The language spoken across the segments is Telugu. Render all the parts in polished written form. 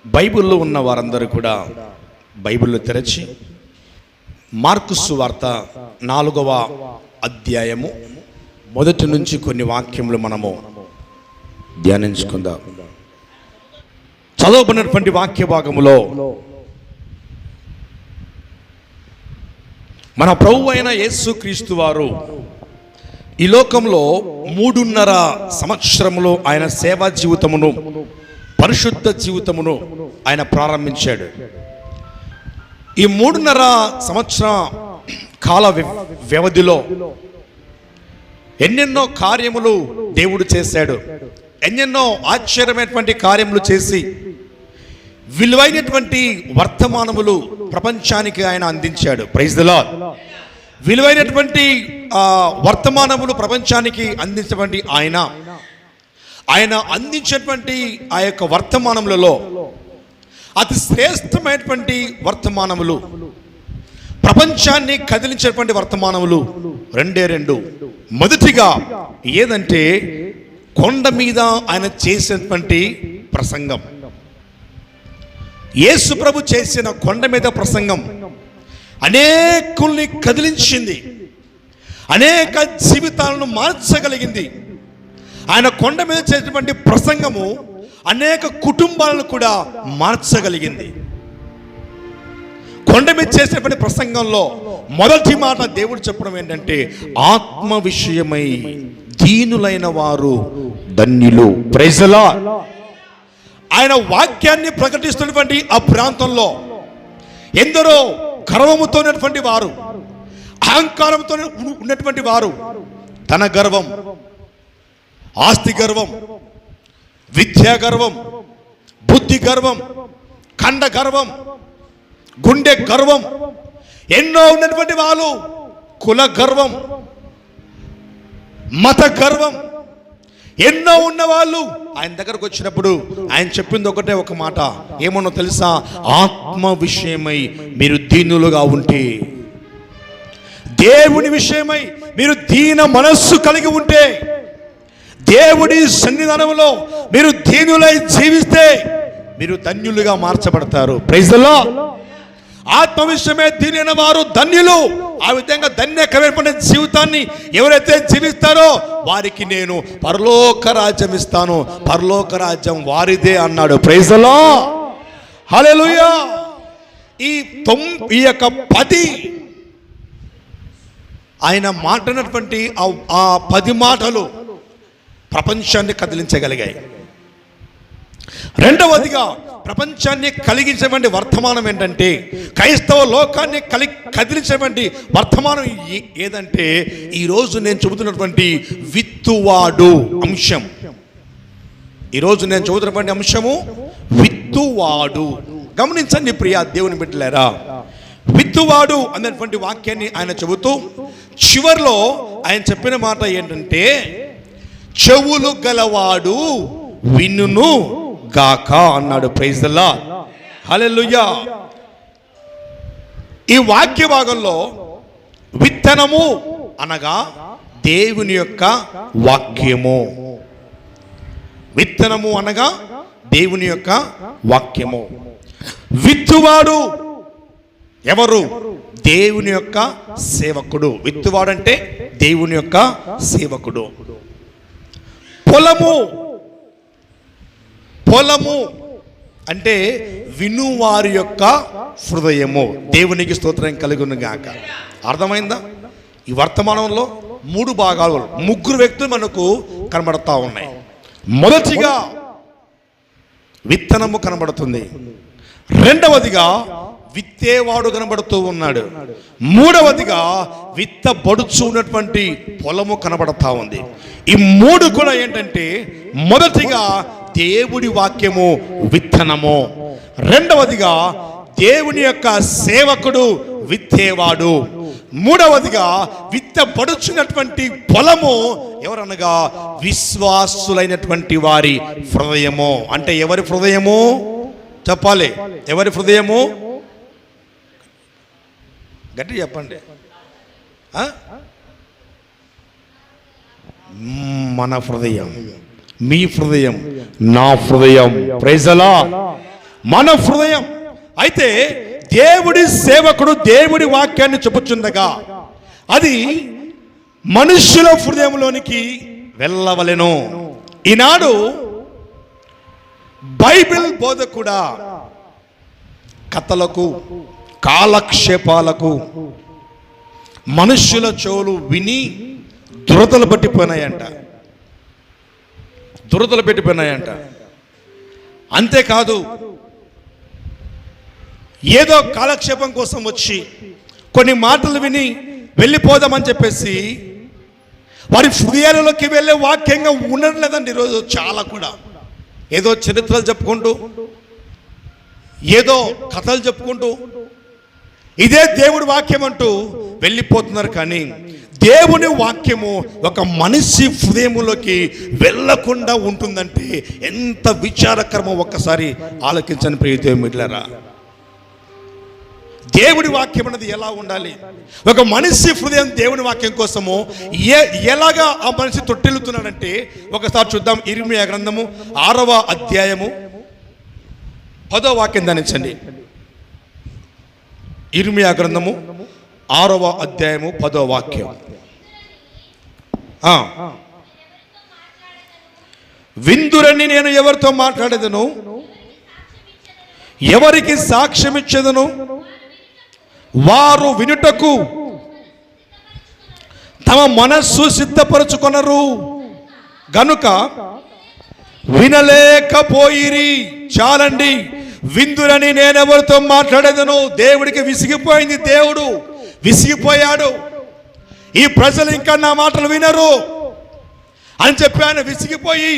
బైబిల్లో ఉన్న వారందరూ కూడా బైబిల్లో తెరచి మార్కు సువార్త 4వ అధ్యాయము మొదటి నుంచి కొన్ని వాక్యములు మనము ధ్యానించుకుందాం. చదవబడినటువంటి వాక్య భాగములో మన ప్రభువు అయిన యేసుక్రీస్తు వారు ఈ లోకంలో 3.5 సంవత్సరములో ఆయన సేవా జీవితమును, పరిశుద్ధ జీవితమును ఆయన ప్రారంభించాడు. ఈ 3.5 సంవత్సర కాల వ్యవధిలో ఎన్నెన్నో కార్యములు దేవుడు చేశాడు. ఎన్నెన్నో ఆశ్చర్యమైనటువంటి కార్యములు చేసి విలువైనటువంటి వర్తమానములు ప్రపంచానికి ఆయన అందించాడు. Praise the lord. విలువైనటువంటి వర్తమానములు ప్రపంచానికి అందించినటువంటి ఆయన అందించేటువంటి ఆ యొక్క వర్తమానములలో అతి శ్రేష్టమైనటువంటి వర్తమానములు, ప్రపంచాన్ని కదిలించేటువంటి వర్తమానములు 2. మొదటిగా ఏదంటే కొండ మీద ఆయన చేసినటువంటి ప్రసంగం. యేసు ప్రభు చేసిన కొండ మీద ప్రసంగం అనేకుల్ని కదిలించింది, అనేక జీవితాలను మార్చగలిగింది. ఆయన కొండ మీద చేసినటువంటి ప్రసంగము అనేక కుటుంబాలను కూడా మార్చగలిగింది. కొండ మీద చేసినటువంటి ప్రసంగంలో మొదటి మాట దేవుడు చెప్పడం ఏంటంటే, ఆత్మ విషయమై దీనులైన వారు ధన్యులు. Praise the lord. ఆయన వాక్యాన్ని ప్రకటిస్తున్నటువంటి ఆ ప్రాంతంలో ఎందరో గర్వముతో ఉన్నటువంటి వారు, అహంకారంతో ఉన్నటువంటి వారు, ధన గర్వం, ఆస్తి గర్వం, విద్యా గర్వం, బుద్ధి గర్వం, ఖండ గర్వం, గుండె గర్వం, ఎన్నో ఉన్నటువంటి వాళ్ళు, కుల గర్వం, మత గర్వం, ఎన్నో ఉన్నవాళ్ళు ఆయన దగ్గరకు వచ్చినప్పుడు ఆయన చెప్పింది ఒక మాట. ఏమన్నా తెలుసా? ఆత్మ విషయమై మీరు దీనులుగా ఉంటే, దేవుని విషయమై మీరు దీన మనస్సు కలిగి ఉంటే, దేవుడి సన్నిధానంలో మీరు దీనులై జీవిస్తే మీరు ధన్యులుగా మార్చబడతారు. Praise the Lord. ఆత్మ విషయమే దీనైన వారు ధన్యులు. ఆ విధంగా ధన్యకరమైన జీవితాన్ని ఎవరైతే జీవిస్తారో వారికి నేను పరలోక రాజ్యం ఇస్తాను, పరలోక రాజ్యం వారిదే అన్నాడు. Praise the Lord. హల్లెలూయా. ఈ యొక్క 10 ఆయన మాట్లాడినటువంటి ఆ 10 మాటలు ప్రపంచాన్ని కదిలించగలిగాయి. రెండవదిగా ప్రపంచాన్ని కలిగించేటువంటి వర్తమానం ఏంటంటే, క్రైస్తవ లోకాన్ని కదిలించేటువంటి వర్తమానం ఏదంటే, ఈరోజు నేను చెబుతున్నటువంటి విత్తువాడు అంశం. ఈరోజు నేను చెబుతున్నటువంటి అంశము విత్తువాడు. గమనించండి ప్రియా దేవుని బిడ్డలారా, విత్తువాడు అనేటువంటి వాక్యాన్ని ఆయన చెబుతూ చివర్లో ఆయన చెప్పిన మాట ఏంటంటే, చెవులు గలవాడు వినును గాక అన్నాడు. Praise the Lord. హల్లెలూయా. ఈ వాక్య భాగంలో విత్తనము అనగా దేవుని యొక్క వాక్యము. విత్తనము అనగా దేవుని యొక్క వాక్యము. విత్తువాడు ఎవరు? దేవుని యొక్క సేవకుడు. విత్తువాడు అంటే దేవుని యొక్క సేవకుడు. పొలము అంటే వినువారి యొక్క హృదయము. దేవునికి స్తోత్రం కలుగును గాక. అర్థమైందా? ఈ వర్తమానంలో 3 భాగాలు, 3 వ్యక్తులు మనకు కనబడతా ఉన్నాయి. మొదటిగా విత్తనము కనబడుతుంది, రెండవదిగా విత్తేవాడు కనబడుతూ ఉన్నాడు, మూడవదిగా విత్తబడుచు ఉన్నటువంటి పొలము కనబడతా ఉంది. ఈ 3 కూడా ఏంటంటే, మొదటిగా దేవుడి వాక్యము విత్తనము, రెండవదిగా దేవుని యొక్క సేవకుడు విత్తేవాడు, మూడవదిగా విత్తబడుచున్నటువంటి పొలము ఎవరనగా విశ్వాసులైనటువంటి వారి హృదయము. అంటే ఎవరి హృదయము చెప్పాలి? ఎవరి హృదయము? గట్టి చెప్పండి. మన హృదయం, మీ హృదయం, నా హృదయం. Praise the lord. మన హృదయం. అయితే దేవుడి సేవకుడు దేవుడి వాక్యాన్ని చెప్పుచుండగా అది మనుష్యుల హృదయంలోనికి వెళ్ళవలెను. ఈనాడు బైబిల్ బోధకుడా కథలకు కాలక్షేపాలకు మనుష్యుల చెవులు విని దురదలు పెట్టిపోయినాయంట. అంతేకాదు, ఏదో కాలక్షేపం కోసం వచ్చి కొన్ని మాటలు విని వెళ్ళిపోదామని చెప్పేసి వారి హృదయాలలోకి వెళ్ళే వాక్యంగా ఉండడం లేదండి. ఈరోజు చాలా కూడా ఏదో చరిత్రలు చెప్పుకుంటూ, ఏదో కథలు చెప్పుకుంటూ ఇదే దేవుడి వాక్యం అంటూ వెళ్ళిపోతున్నారు. కానీ దేవుని వాక్యము ఒక మనిషి హృదయంలోకి వెళ్ళకుండా ఉంటుందంటే ఎంత విచారకరమో ఒక్కసారి ఆలోచించని ప్రియదేవుని బిడ్డలారా. దేవుడి వాక్యం అనేది ఎలా ఉండాలి? ఒక మనిషి హృదయం దేవుని వాక్యం కోసము ఎలాగా ఆ మనిషి తొట్టిల్లుతున్నాడంటే ఒకసారి చూద్దాం. ఇర్మియా గ్రంథము 6వ అధ్యాయము 10వ వాక్యం ధ్యానించండి. ఇర్మియా గ్రంథము 6వ అధ్యాయము 10వ వాక్యం. విందురని నేను ఎవరితో మాట్లాడేదను, ఎవరికి సాక్ష్యం ఇచ్చేదను, వారు వినుటకు తమ మనస్సు సిద్ధపరచుకొనరు గనుక వినలేకపోయిరి. చాలండి. విందురని నేనెవరితో మాట్లాడేదను. దేవుడికి విసిగిపోయింది. దేవుడు విసిగిపోయాడు. ఈ ప్రజలు ఇంకా నా మాటలు వినరు అని చెప్పి ఆయన విసిగిపోయి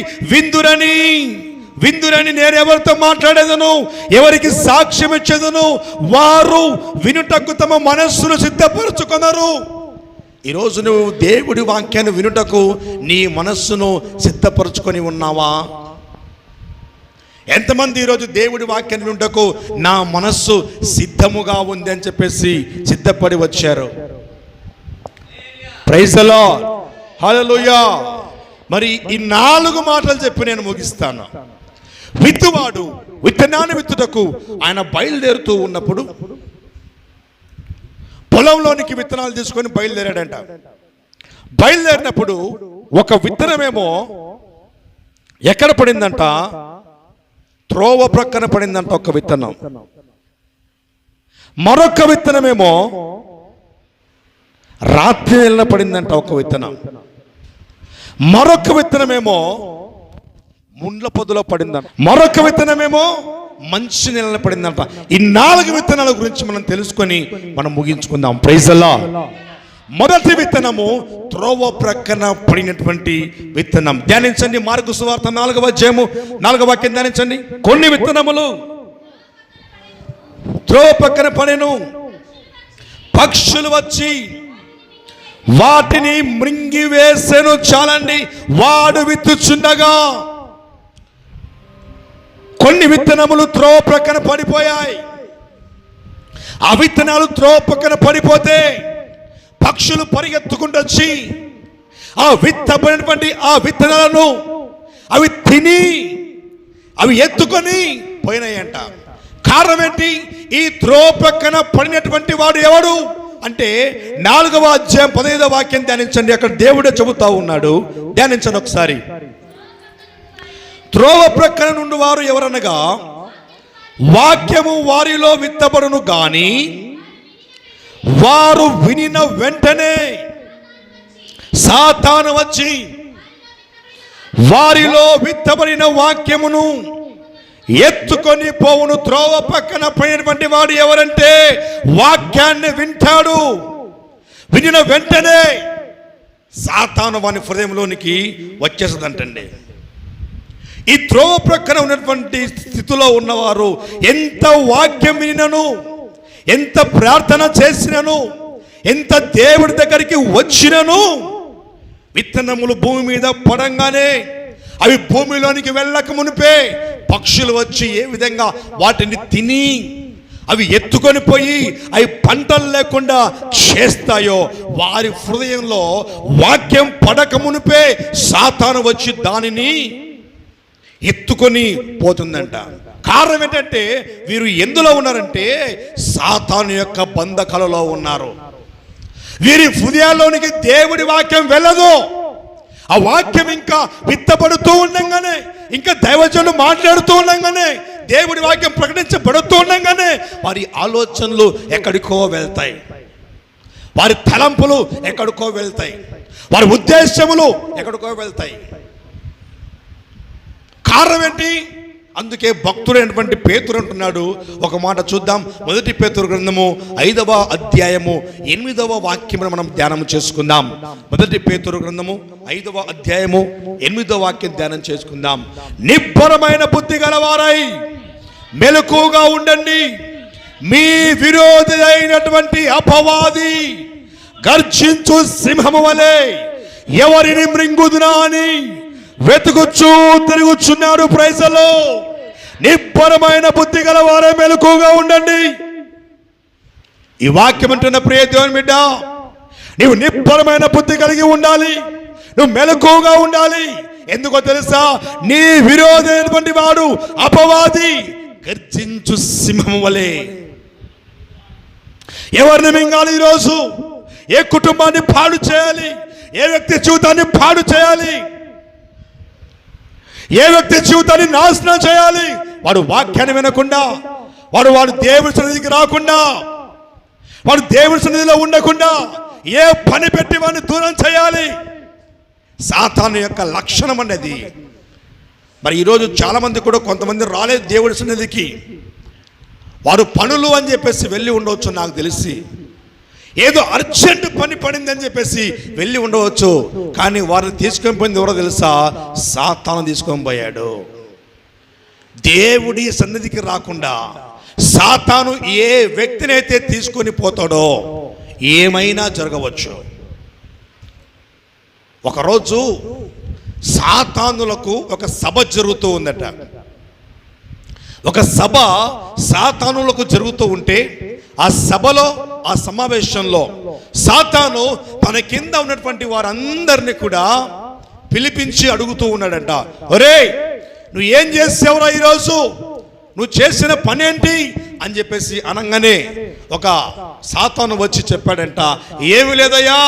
విందురని నేనెవరితో మాట్లాడేదను, ఎవరికి సాక్ష్యం ఇచ్చేదను, వారు వినుటకు తమ మనస్సును సిద్ధపరచుకొనరు. ఈరోజు నువ్వు దేవుడి వాక్యాన్ని వినుటకు నీ మనస్సును సిద్ధపరచుకొని ఉన్నావా? ఎంతమంది ఈరోజు దేవుడి వాక్యాన్ని వినుటకు నా మనస్సు సిద్ధముగా ఉంది అని చెప్పేసి సిద్ధపడి వచ్చారు? Praise the Lord. హల్లెలూయా. మరి ఈ 4 మాటలు చెప్పి నేను ముగిస్తాను. విత్తువాడు విత్తనాన్ని విత్తుటకు ఆయన బయలుదేరుతూ ఉన్నప్పుడు పొలంలోనికి విత్తనాలు తీసుకొని బయలుదేరాడంట. బయలుదేరినప్పుడు ఒక విత్తనమేమో ఎక్కడ పడిందంట? త్రోవ ప్రక్కన పడిందంట ఒక విత్తనం. మరొక విత్తనమేమో రాత్రి నెలన పడిందంట ఒక విత్తనం. మరొక విత్తనమేమో ముండ్ల పొదలో పడిందంట. మరొక విత్తనమేమో మంచి నెలన పడిందంట. ఈ 4 విత్తనాల గురించి మనం తెలుసుకొని మనం ముగించుకుందాం. Praise the Lord. మొదటి విత్తనము త్రోవ ప్రక్కన పడినటువంటి విత్తనం. ధ్యానించండి. మార్కు సువార్త 4వ అధ్యాయము 4వ వాక్యం ధ్యానించండి. కొన్ని విత్తనములు త్రోవ ప్రక్కన పడెను, పక్షులు వచ్చి వాటిని మృంగివేసెను. చాలండి. వాడు విత్తుచుండగా కొన్ని విత్తనములు త్రోవ ప్రక్కన పడిపోయాయి. ఆ విత్తనాలు త్రోవ ప్రక్కన పడిపోతే పక్షులు పరిగెత్తుకుంటూ వచ్చి ఆ విత్తబడినటువంటి ఆ విత్తనాలను అవి తిని అవి ఎత్తుకొని పోయినాయంట. కారణం ఏంటి? ఈ త్రోవ ప్రక్కన పడినటువంటి వాడు ఎవడు అంటే 4వ అధ్యాయం 15వ వాక్యం ధ్యానించండి. అక్కడ దేవుడే చెబుతా ఉన్నాడు. ధ్యానించండి ఒకసారి. త్రోవ ప్రక్కన నుండి వారు ఎవరనగా వాక్యము వారిలో విత్తబడును గాని వారు వినిన వెంటనే సాతాను వచ్చి వారిలో విత్తబడిన వాక్యమును ఎత్తుకొని పోవును. త్రోవ పక్కన పడినటువంటి వాడు ఎవరంటే వాక్యాన్ని వింటాడు. వినిన వెంటనే సాతాను వాని హృదయంలోనికి వచ్చేస్తుందంటండి. ఈ త్రోవ ప్రక్కన ఉన్నటువంటి స్థితిలో ఉన్నవారు ఎంత వాక్యం వినను, ఎంత ప్రార్థన చేసినను, ఎంత దేవుడి దగ్గరికి వచ్చినను విత్తనములు భూమి మీద పడంగానే అవి భూమిలోనికి వెళ్ళక మునిపే పక్షులు వచ్చి ఏ విధంగా వాటిని తిని అవి ఎత్తుకొని పోయి అవి పంటలు లేకుండా చేస్తాయో, వారి హృదయంలో వాక్యం పడక మునిపే సాతాను వచ్చి దానిని ఎత్తుకొని పోతుందంట. కారణం ఏంటంటే వీరు ఎందులో ఉన్నారంటే సాతాను యొక్క బంధకాలలో ఉన్నారు. వీరి హృదయాల్లోనికి దేవుడి వాక్యం వెళ్ళదు. ఆ వాక్యం ఇంకా విత్తబడుతూ ఉండగానే, ఇంకా దైవజనులు మాట్లాడుతూ ఉండగానే, దేవుడి వాక్యం ప్రకటించబడుతూ ఉండగానే వారి ఆలోచనలు ఎక్కడికో వెళ్తాయి, వారి తలంపులు ఎక్కడికో వెళ్తాయి, వారి ఉద్దేశములు ఎక్కడికో వెళ్తాయి. కారణం ఏంటి? అందుకే భక్తుడైనటువంటి పేతురు అంటున్నాడు. ఒక మాట చూద్దాం. 1 పేతురు గ్రంథము 5వ అధ్యాయము 8వ వాక్యమును మనం ధ్యానం చేసుకుందాం. 1 పేతురు గ్రంథము 5వ అధ్యాయము 8వ వాక్యం ధ్యానం చేసుకుందాం. నిబ్బరమైన బుద్ధి గలవారై మెలకుగా ఉండండి. మీ విరోధి అయినటువంటి అపవాది గర్జించు సింహము వలె ఎవరిని మృంగుదునా అని వెతుకుచూ తిరుగుచున్నాడు. ప్రైజలో నిబ్బరమైన బుద్ధి గలవారే మెలకుగా ఉండండి. ఈ వాక్యం అంటున్న ప్రియ దేవుని బిడ్డ, నీవు నిబ్బరమైన బుద్ధి కలిగి ఉండాలి, నువ్వు మెలకుగా ఉండాలి. ఎందుకో తెలుసా? నీ విరోధి అయినటువంటి వాడు అపవాది గర్జించు సింహం వలె. ఎవరిని మింగాలి? ఈరోజు ఏ కుటుంబాన్ని పాడు చేయాలి, ఏ వ్యక్తి జీవితాన్ని పాడు చేయాలి, ఏ వ్యక్తి జీవితాన్ని నాశనం చేయాలి, వాడు వాక్యాన్ని వినకుండా, వాడు దేవుడి సన్నిధికి రాకుండా, వాడు దేవుడి సన్నిధిలో ఉండకుండా ఏ పని పెట్టి వాడిని దూరం చేయాలి. సాతాను యొక్క లక్షణం అనేది. మరి ఈరోజు చాలామంది కూడా కొంతమంది రాలేదు దేవుడి సన్నిధికి. వారు పనులు అని చెప్పేసి వెళ్ళి ఉండవచ్చు, నాకు తెలిసి ఏదో అర్జెంట్ పని పడింది అని చెప్పేసి వెళ్ళి ఉండవచ్చు. కానీ వారిని తీసుకొని పోయింది ఎవరో తెలుసా? సాతాను తీసుకొని పోయాడు. దేవుడి సన్నిధికి రాకుండా సాతాను ఏ వ్యక్తినైతే తీసుకొని పోతాడో ఏమైనా జరగవచ్చు. ఒకరోజు సాతానులకు ఒక సభ జరుగుతూ ఉందట. ఒక సభ సాతానులకు జరుగుతూ ఉంటే ఆ సభలో, ఆ సమావేశంలో సాతాను తన కింద ఉన్నటువంటి వారందరినీ కూడా పిలిపించి అడుగుతూ ఉన్నాడంట, ఒరేయ్ నువ్వు ఏం చేసావురా ఈరోజు, నువ్వు చేసిన పని ఏంటి అని చెప్పేసి అనగానే ఒక సాతాను వచ్చి చెప్పాడంట, ఏమి లేదయ్యా,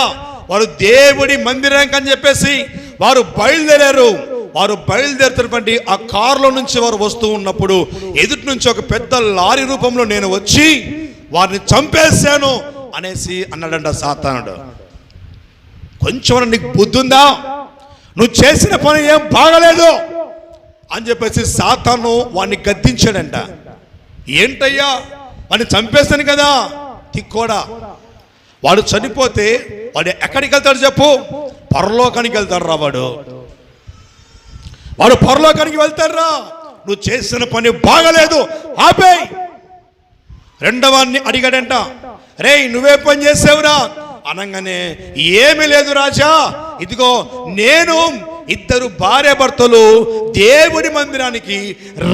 వారు దేవుడి మందిరానికి అని చెప్పేసి వారు బయలుదేరారు. వారు బయలుదేరుతున్నటువంటి ఆ కారులో నుంచి వారు వస్తూ ఉన్నప్పుడు ఎదుటి నుంచి ఒక పెద్ద లారీ రూపంలో నేను వచ్చి వారిని చంపేశాను అనేసి అన్నాడంట సాతానుడు. కొంచెం నీకు బుద్ధి ఉందా? నువ్వు చేసిన పని ఏం బాగలేదు అని చెప్పేసి సాతాను వాడిని గద్దించాడంట. ఏంటయ్యా, వాడిని చంపేశాను కదా, తిక్కోడా, వాడు చనిపోతే వాడు ఎక్కడికి వెళ్తాడు చెప్పు? పరలోకానికి వెళ్తాడు రా. వాడు పరలోకానికి వెళ్తారా? నువ్వు చేసిన పని బాగలేదు, ఆపేయ్. రెండవాన్ని అడిగాడంట, రేయ్ నువ్వే పని చేసావురా అనగానే, ఏమీ లేదు రాజా, ఇదిగో నేను ఇద్దరు భార్య భర్తలు దేవుడి మందిరానికి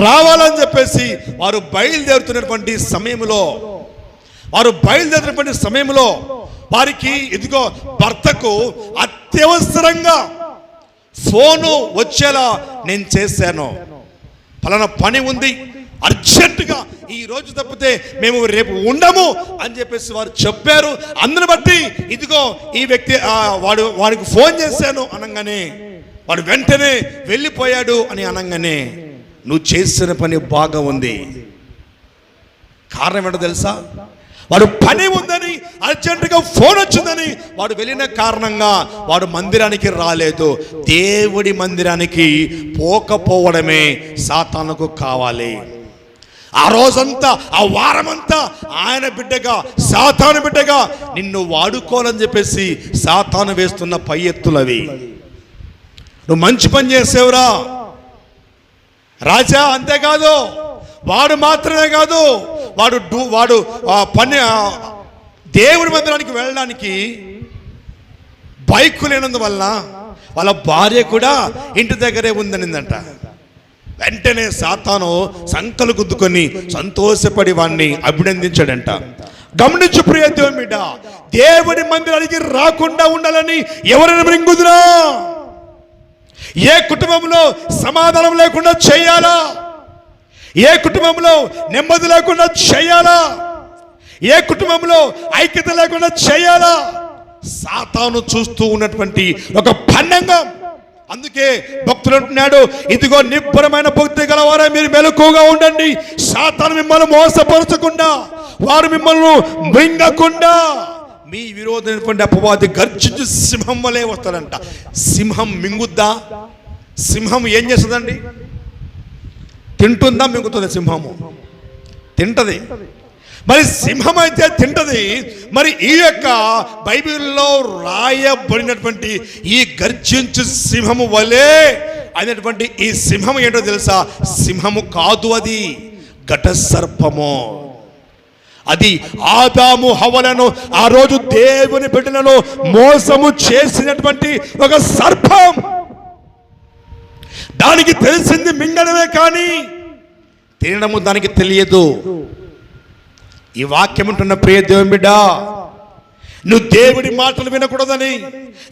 రావాలని చెప్పేసి వారు బయలుదేరుతున్నటువంటి సమయంలో వారికి ఇదిగో భర్తకు అత్యవసరంగా ఫోను వచ్చేలా నేను చేశాను, ఫలానా పని ఉంది, అర్జెంటుగా ఈ రోజు తప్పితే మేము రేపు ఉండము అని చెప్పేసి వారు చెప్పారు. అందుని బట్టి ఇదిగో ఈ వ్యక్తి వాడికి ఫోన్ చేశాను అనగానే వాడు వెంటనే వెళ్ళిపోయాడు అని అనగానే, నువ్వు చేసిన పని బాగా ఉంది. కారణం ఏంటో తెలుసా? వాడు పని ఉందని, అర్జెంటుగా ఫోన్ వచ్చిందని వాడు వెళ్ళిన కారణంగా వాడు మందిరానికి రాలేదు. దేవుడి మందిరానికి పోకపోవడమే సాతానుకు కావాలి. ఆ రోజంతా, ఆ వారమంతా ఆయన బిడ్డగా, సాతాను బిడ్డగా నిన్ను వాడుకోవాలని చెప్పేసి సాతాను వేస్తున్న పై ఎత్తులవి. నువ్వు మంచి పని చేసేవురా రాజా, అంతేకాదు వాడు మాత్రమే కాదు, వాడు పని దేవుడి మందిరానికి వెళ్ళడానికి బైకు లేనందువల్ల వాళ్ళ భార్య కూడా ఇంటి దగ్గరే ఉందనిందంట. వెంటనే సాతాను సంకలు గుద్దుకొని సంతోషపడి వాడిని అభినందించాడంట. గమనించు ప్రియ దేవుని బిడ్డ, దేవుడి మందిరానికి రాకుండా ఉండాలని ఎవరైనా మృంగుదురా? ఏ కుటుంబంలో సమాధానం లేకుండా చేయాలా? ఏ కుటుంబంలో నెమ్మది లేకుండా చేయాలా? ఏ కుటుంబంలో ఐక్యత లేకుండా చేయాలా? సాతాను చూస్తూ ఉన్నటువంటి ఒక పన్నంగం. అందుకే భక్తుడు అంటున్నాడు, ఇదిగో నిబ్బరమైన భక్తి గలవారే మీరు మెలకువగా ఉండండి, సాతాను మిమ్మల్ని మోసపరచకుండా, వారు మిమ్మల్ని మృంగకుండా. మీ విరోధమైనటువంటి అపవాది గర్జించు సింహం వలె వస్తాడంట. సింహం మింగుద్దా? సింహం ఏం చేస్తుందండి? తింటుందా? మింగుతుందా? సింహము తింటది. మరి సింహం అయితే తింటది. మరి ఈ యొక్క బైబిల్లో రాయబడినటువంటి ఈ గర్జించు సింహము వలె అయినటువంటి ఈ సింహం ఏంటో తెలుసా? సింహము కాదు, అది ఘట సర్పము. అది ఆదాము హవ్వలను ఆ రోజు దేవుని బిడ్డలను మోసము చేసినటువంటి ఒక సర్పం. దానికి తెలిసింది మింగడమే కానీ తినడము దానికి తెలియదు. ఈ వాక్యం ఉంటున్న ప్రియ దేవుని బిడ్డ, నువ్వు దేవుడి మాటలు వినకూడదని,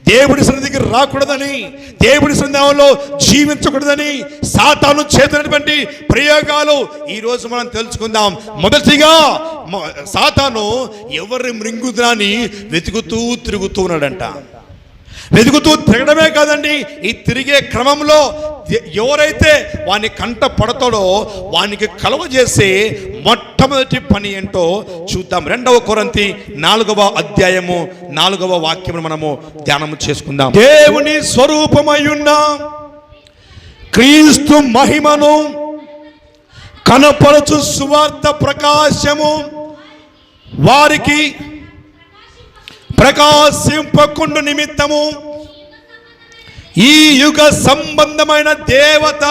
దేవుడి సన్నిధికి రాకూడదని, దేవుడి సన్నిధిలో జీవించకూడదని సాతాను చేసినటువంటి ప్రయోగాలు ఈరోజు మనం తెలుసుకుందాం. మొదటిగా సాతాను ఎవరిని మృంగుదని వెతుకుతూ తిరుగుతూ ఉన్నాడంట. వెతుకుతూ తిరగడమే కాదండి, ఈ తిరిగే క్రమంలో ఎవరైతే వాని కంట పడతాడో వానికి కలుగజేసే మొట్టమొదటి పని ఏంటో చూద్దాం. 2 కొరింథీ 4వ అధ్యాయము 4వ వాక్యము మనము ధ్యానం చేసుకుందాం. దేవుని స్వరూపమయ్యున్న క్రీస్తు మహిమను కనపరచు సువార్త ప్రకాశము వారికి ప్రకాశింపకుండు నిమిత్తము ఈ యుగ సంబంధమైన దేవత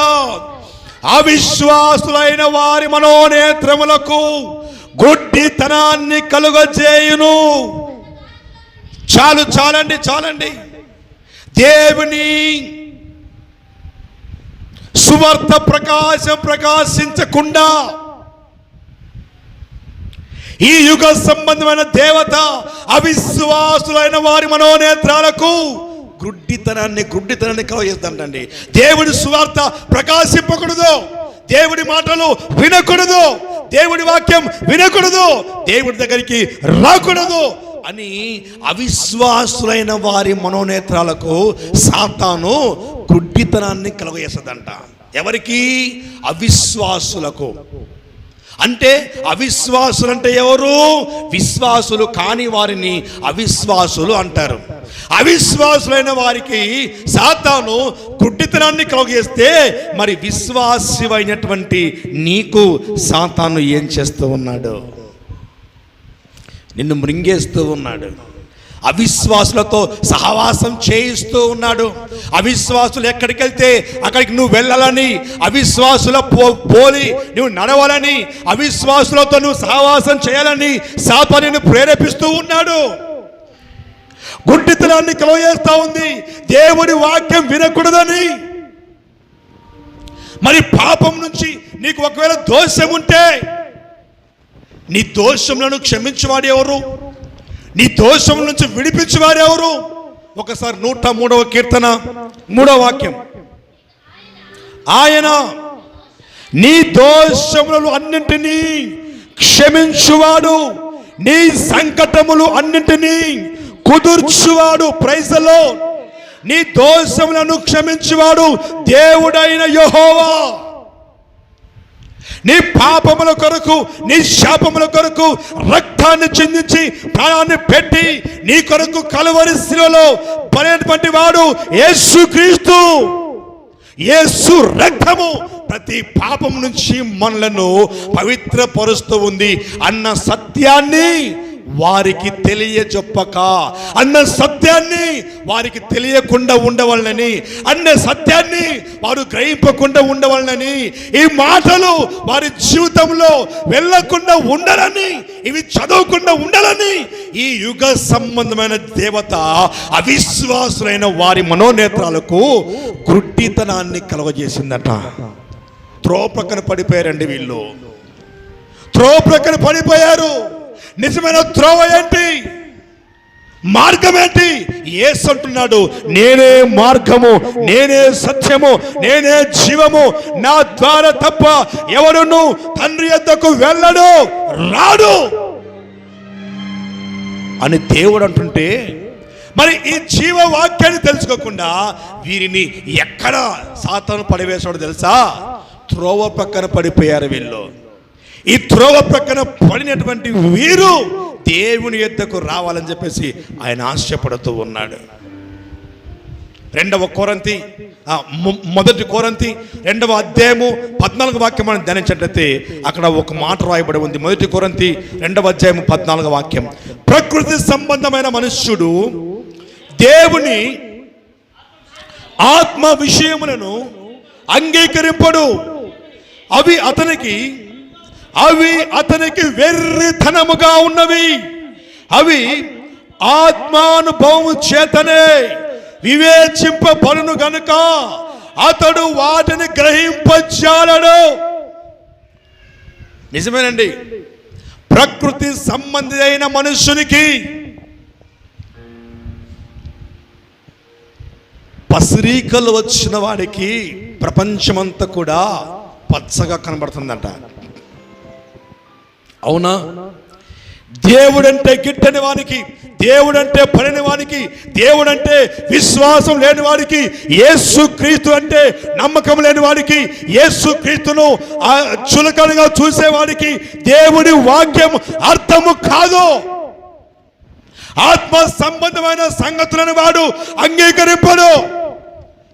అవిశ్వాసులైన వారి మనోనేత్రములకు గుడ్డితనాన్ని కలుగజేయును. చాలండి. దేవుని సువార్త ప్రకాశించకుండా ఈ యుగ సంబంధమైన దేవత అవిశ్వాసులైన వారి మనోనేత్రాలకు గుడ్డితనాన్ని కలుగజేస్తుందండి. దేవుడి సువార్త ప్రకాశింపకూడదు, దేవుడి మాటలు వినకూడదు, దేవుడి వాక్యం వినకూడదు, దేవుడి దగ్గరికి రాకూడదు అని అవిశ్వాసులైన వారి మనోనేత్రాలకు సాతాను గుడ్డితనాన్ని కలుగజేస్తుందంట. ఎవరికి? అవిశ్వాసులకు. అంటే అవిశ్వాసులు అంటే ఎవరు? విశ్వాసులు కాని వారిని అవిశ్వాసులు అంటారు. అవిశ్వాసులైన వారికి సాతాను గుడ్డితనాన్ని కలుగజేస్తే మరి విశ్వాసివైనటువంటి నీకు సాతాను ఏం చేస్తూ ఉన్నాడు? నిన్ను మృంగేస్తూ ఉన్నాడు. అవిశ్వాసులతో సహవాసం చేయిస్తూ ఉన్నాడు. అవిశ్వాసులు ఎక్కడికి వెళ్తే అక్కడికి నువ్వు వెళ్ళాలని, అవిశ్వాసుల పోలి నువ్వు నడవాలని, అవిశ్వాసులతో నువ్వు సహవాసం చేయాలని సాతాను నిన్ను ప్రేరేపిస్తూ ఉన్నాడు. గుడ్డితనాన్ని కలుగజేస్తూ ఉంది, దేవుడి వాక్యం వినకూడదని. మరి పాపం నుంచి నీకు ఒకవేళ దోషం ఉంటే నీ దోషములను క్షమించువాడు ఎవరు? నీ దోషం నుంచి విడిపించేవారు ఎవరు? ఒకసారి 103వ కీర్తన 3వ వాక్యం, ఆయన నీ దోషములను అన్నింటినీ క్షమించువాడు, నీ సంకటములు అన్నింటినీ కుదుర్చువాడు. Praise the lord. నీ దోషములను క్షమించువాడు దేవుడైన యెహోవా. నీ పాపముల కొరకు, నీ శాపముల కొరకు రక్తాన్ని చిందించి ప్రాణాన్ని పెట్టి నీ కొరకు కలువరి శిలువలో పడినటువంటి వాడు యేసుక్రీస్తు. యేసు రక్తము ప్రతి పాపం నుంచి మనలను పవిత్రపరుస్తూ ఉంది అన్న సత్యాన్ని వారికి తెలియజెప్పక అన్న సత్యాన్ని వారికి తెలియకుండా ఉండవాలని, అన్న సత్యాన్ని వారు గ్రహింపకుండా ఉండవాలని, ఈ మాటలు వారి జీవితంలో వెళ్ళకుండా ఉండాలని, ఇవి చదవకుండా ఉండాలని ఈ యుగ సంబంధమైన దేవత అవిశ్వాసులైన వారి మనోనేత్రాలకు గుడ్డితనాన్ని కలుగజేసిందట. త్రోవ ప్రక్కన పడిపోయారండి వీళ్ళు, త్రోవ ప్రక్కన పడిపోయారు. నిజమైన త్రోవ ఏంటి? మార్గం ఏంటి? యేసు అంటున్నాడు, నేనే మార్గము, నేనే సత్యము, నేనే జీవము, నా ద్వారా తప్ప ఎవరును తండ్రి యొద్దకు వెళ్ళడు, రాడు అని దేవుడు అంటుంటే, మరి ఈ జీవవాక్యాన్ని తెలుసుకోకుండా వీరిని ఎక్కడ సాతాను పడివేశాడో తెలుసా? త్రోవ పక్కన పడిపోయారు వీళ్ళు. ఈ త్రోవ ప్రక్కన పడినటువంటి వీరు దేవుని యొద్దకు రావాలని చెప్పేసి ఆయన ఆశపడుతూ ఉన్నాడు. మొదటి కొరింథీ 2వ అధ్యాయము 14వ వాక్యం మనం ధ్యానించినట్లయితే అక్కడ ఒక మాట రాయబడి ఉంది. మొదటి కొరింథీ 2వ అధ్యాయము 14వ వాక్యం, ప్రకృతి సంబంధమైన మనుష్యుడు దేవుని ఆత్మ విషయములను అంగీకరింపడు, అవి అతనికి వెర్రితనముగా ఉన్నవి, అవి ఆత్మానుభవము చేతనే వివేచింపబడును గనుక అతడు వాటిని గ్రహింపజాలడు. నిజమేనండి, ప్రకృతి సంబంధి అయిన మనుషునికి పసిరీకలు వచ్చిన వాడికి ప్రపంచమంతా కూడా పచ్చగా కనబడుతుందంట. అవునా? దేవుడంటే గిట్టని వానికి, దేవుడంటే పడని వానికి, దేవుడంటే విశ్వాసం లేని వాడికి, యేసుక్రీస్తు అంటే నమ్మకం లేని వాడికి, యేసుక్రీస్తును చులకనగా చూసేవాడికి దేవుడి వాక్యం అర్థము కాదు. ఆత్మ సంబంధమైన సంగతులను వాడు అంగీకరింపడు.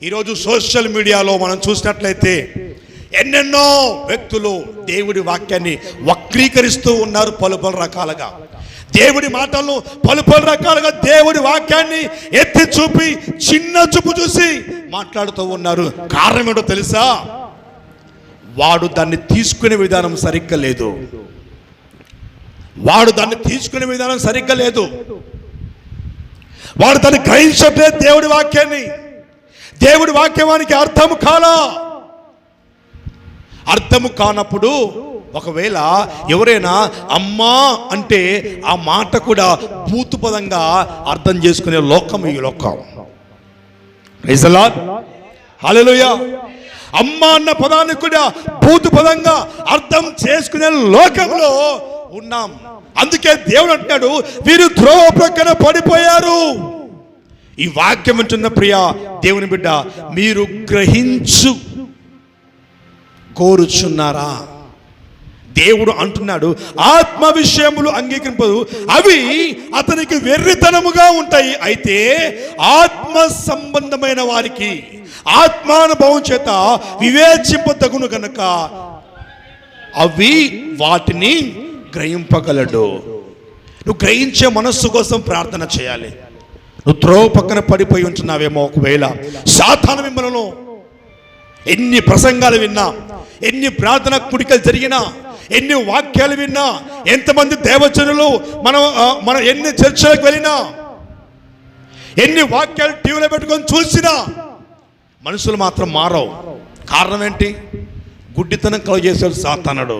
ఈరోజు సోషల్ మీడియాలో మనం చూసినట్లయితే ఎన్నెన్నో వ్యక్తులు దేవుడి వాక్యాన్ని వక్రీకరిస్తూ ఉన్నారు. పలు రకాలుగా దేవుడి మాటలను పలు రకాలుగా దేవుడి వాక్యాన్ని ఎత్తి చూపి చిన్న చూపు చూసి మాట్లాడుతూ ఉన్నారు. కారణం ఏంటో తెలుసా? వాడు దాన్ని తీసుకునే విధానం సరిగ్గా లేదు. వాడు దాన్ని గ్రహించట్లేదు దేవుడి వాక్యాన్ని. దేవుడి వాక్యానికి అర్థం కాలా. అర్థము కానప్పుడు ఒకవేళ ఎవరైనా అమ్మా అంటే ఆ మాట కూడా భూతు పదంగా అర్థం చేసుకునే లోకం ఈ లోకం. ప్రైజ్ ది లార్డ్, హల్లెలూయా. అమ్మా అన్న పదాన్ని కూడా భూతు పదంగా అర్థం చేసుకునే లోకంలో ఉన్నాం. అందుకే దేవుడు అంటున్నాడు, వీరు త్రోవ ప్రక్కన పడిపోయారు. ఈ వాక్యం అంటున్న ప్రియా దేవుని బిడ్డ, మీరు గ్రహించు కోరుచున్నారా? దేవుడు అంటున్నాడు, ఆత్మ విషయములు అంగీకరింపదు, అవి అతనికి వెర్రితనముగా ఉంటాయి. అయితే ఆత్మ సంబంధమైన వారికి ఆత్మానుభవం చేత వివేచింపదగును గనక అవి వాటిని గ్రహింపగలడు. నువ్వు గ్రహించే మనస్సు కోసం ప్రార్థన చేయాలి. నువ్వు త్రోవ పక్కన పడిపోయి ఉంటున్నావేమో, ఒకవేళ సాతాను మిమ్మల్ని ఎన్ని ప్రసంగాలు విన్నా, ఎన్ని ప్రార్థన కుడికలు జరిగినా, ఎన్ని వాక్యాలు విన్నా, ఎంతమంది దేవజనులు మన ఎన్ని చర్చలకు వెళ్ళినా, ఎన్ని వాక్యాలు టీవీలో పెట్టుకొని చూసినా మనుషులు మాత్రం మారవు. కారణం ఏంటి? గుడ్డితనం కలుగజేశాడు సాతానుడు.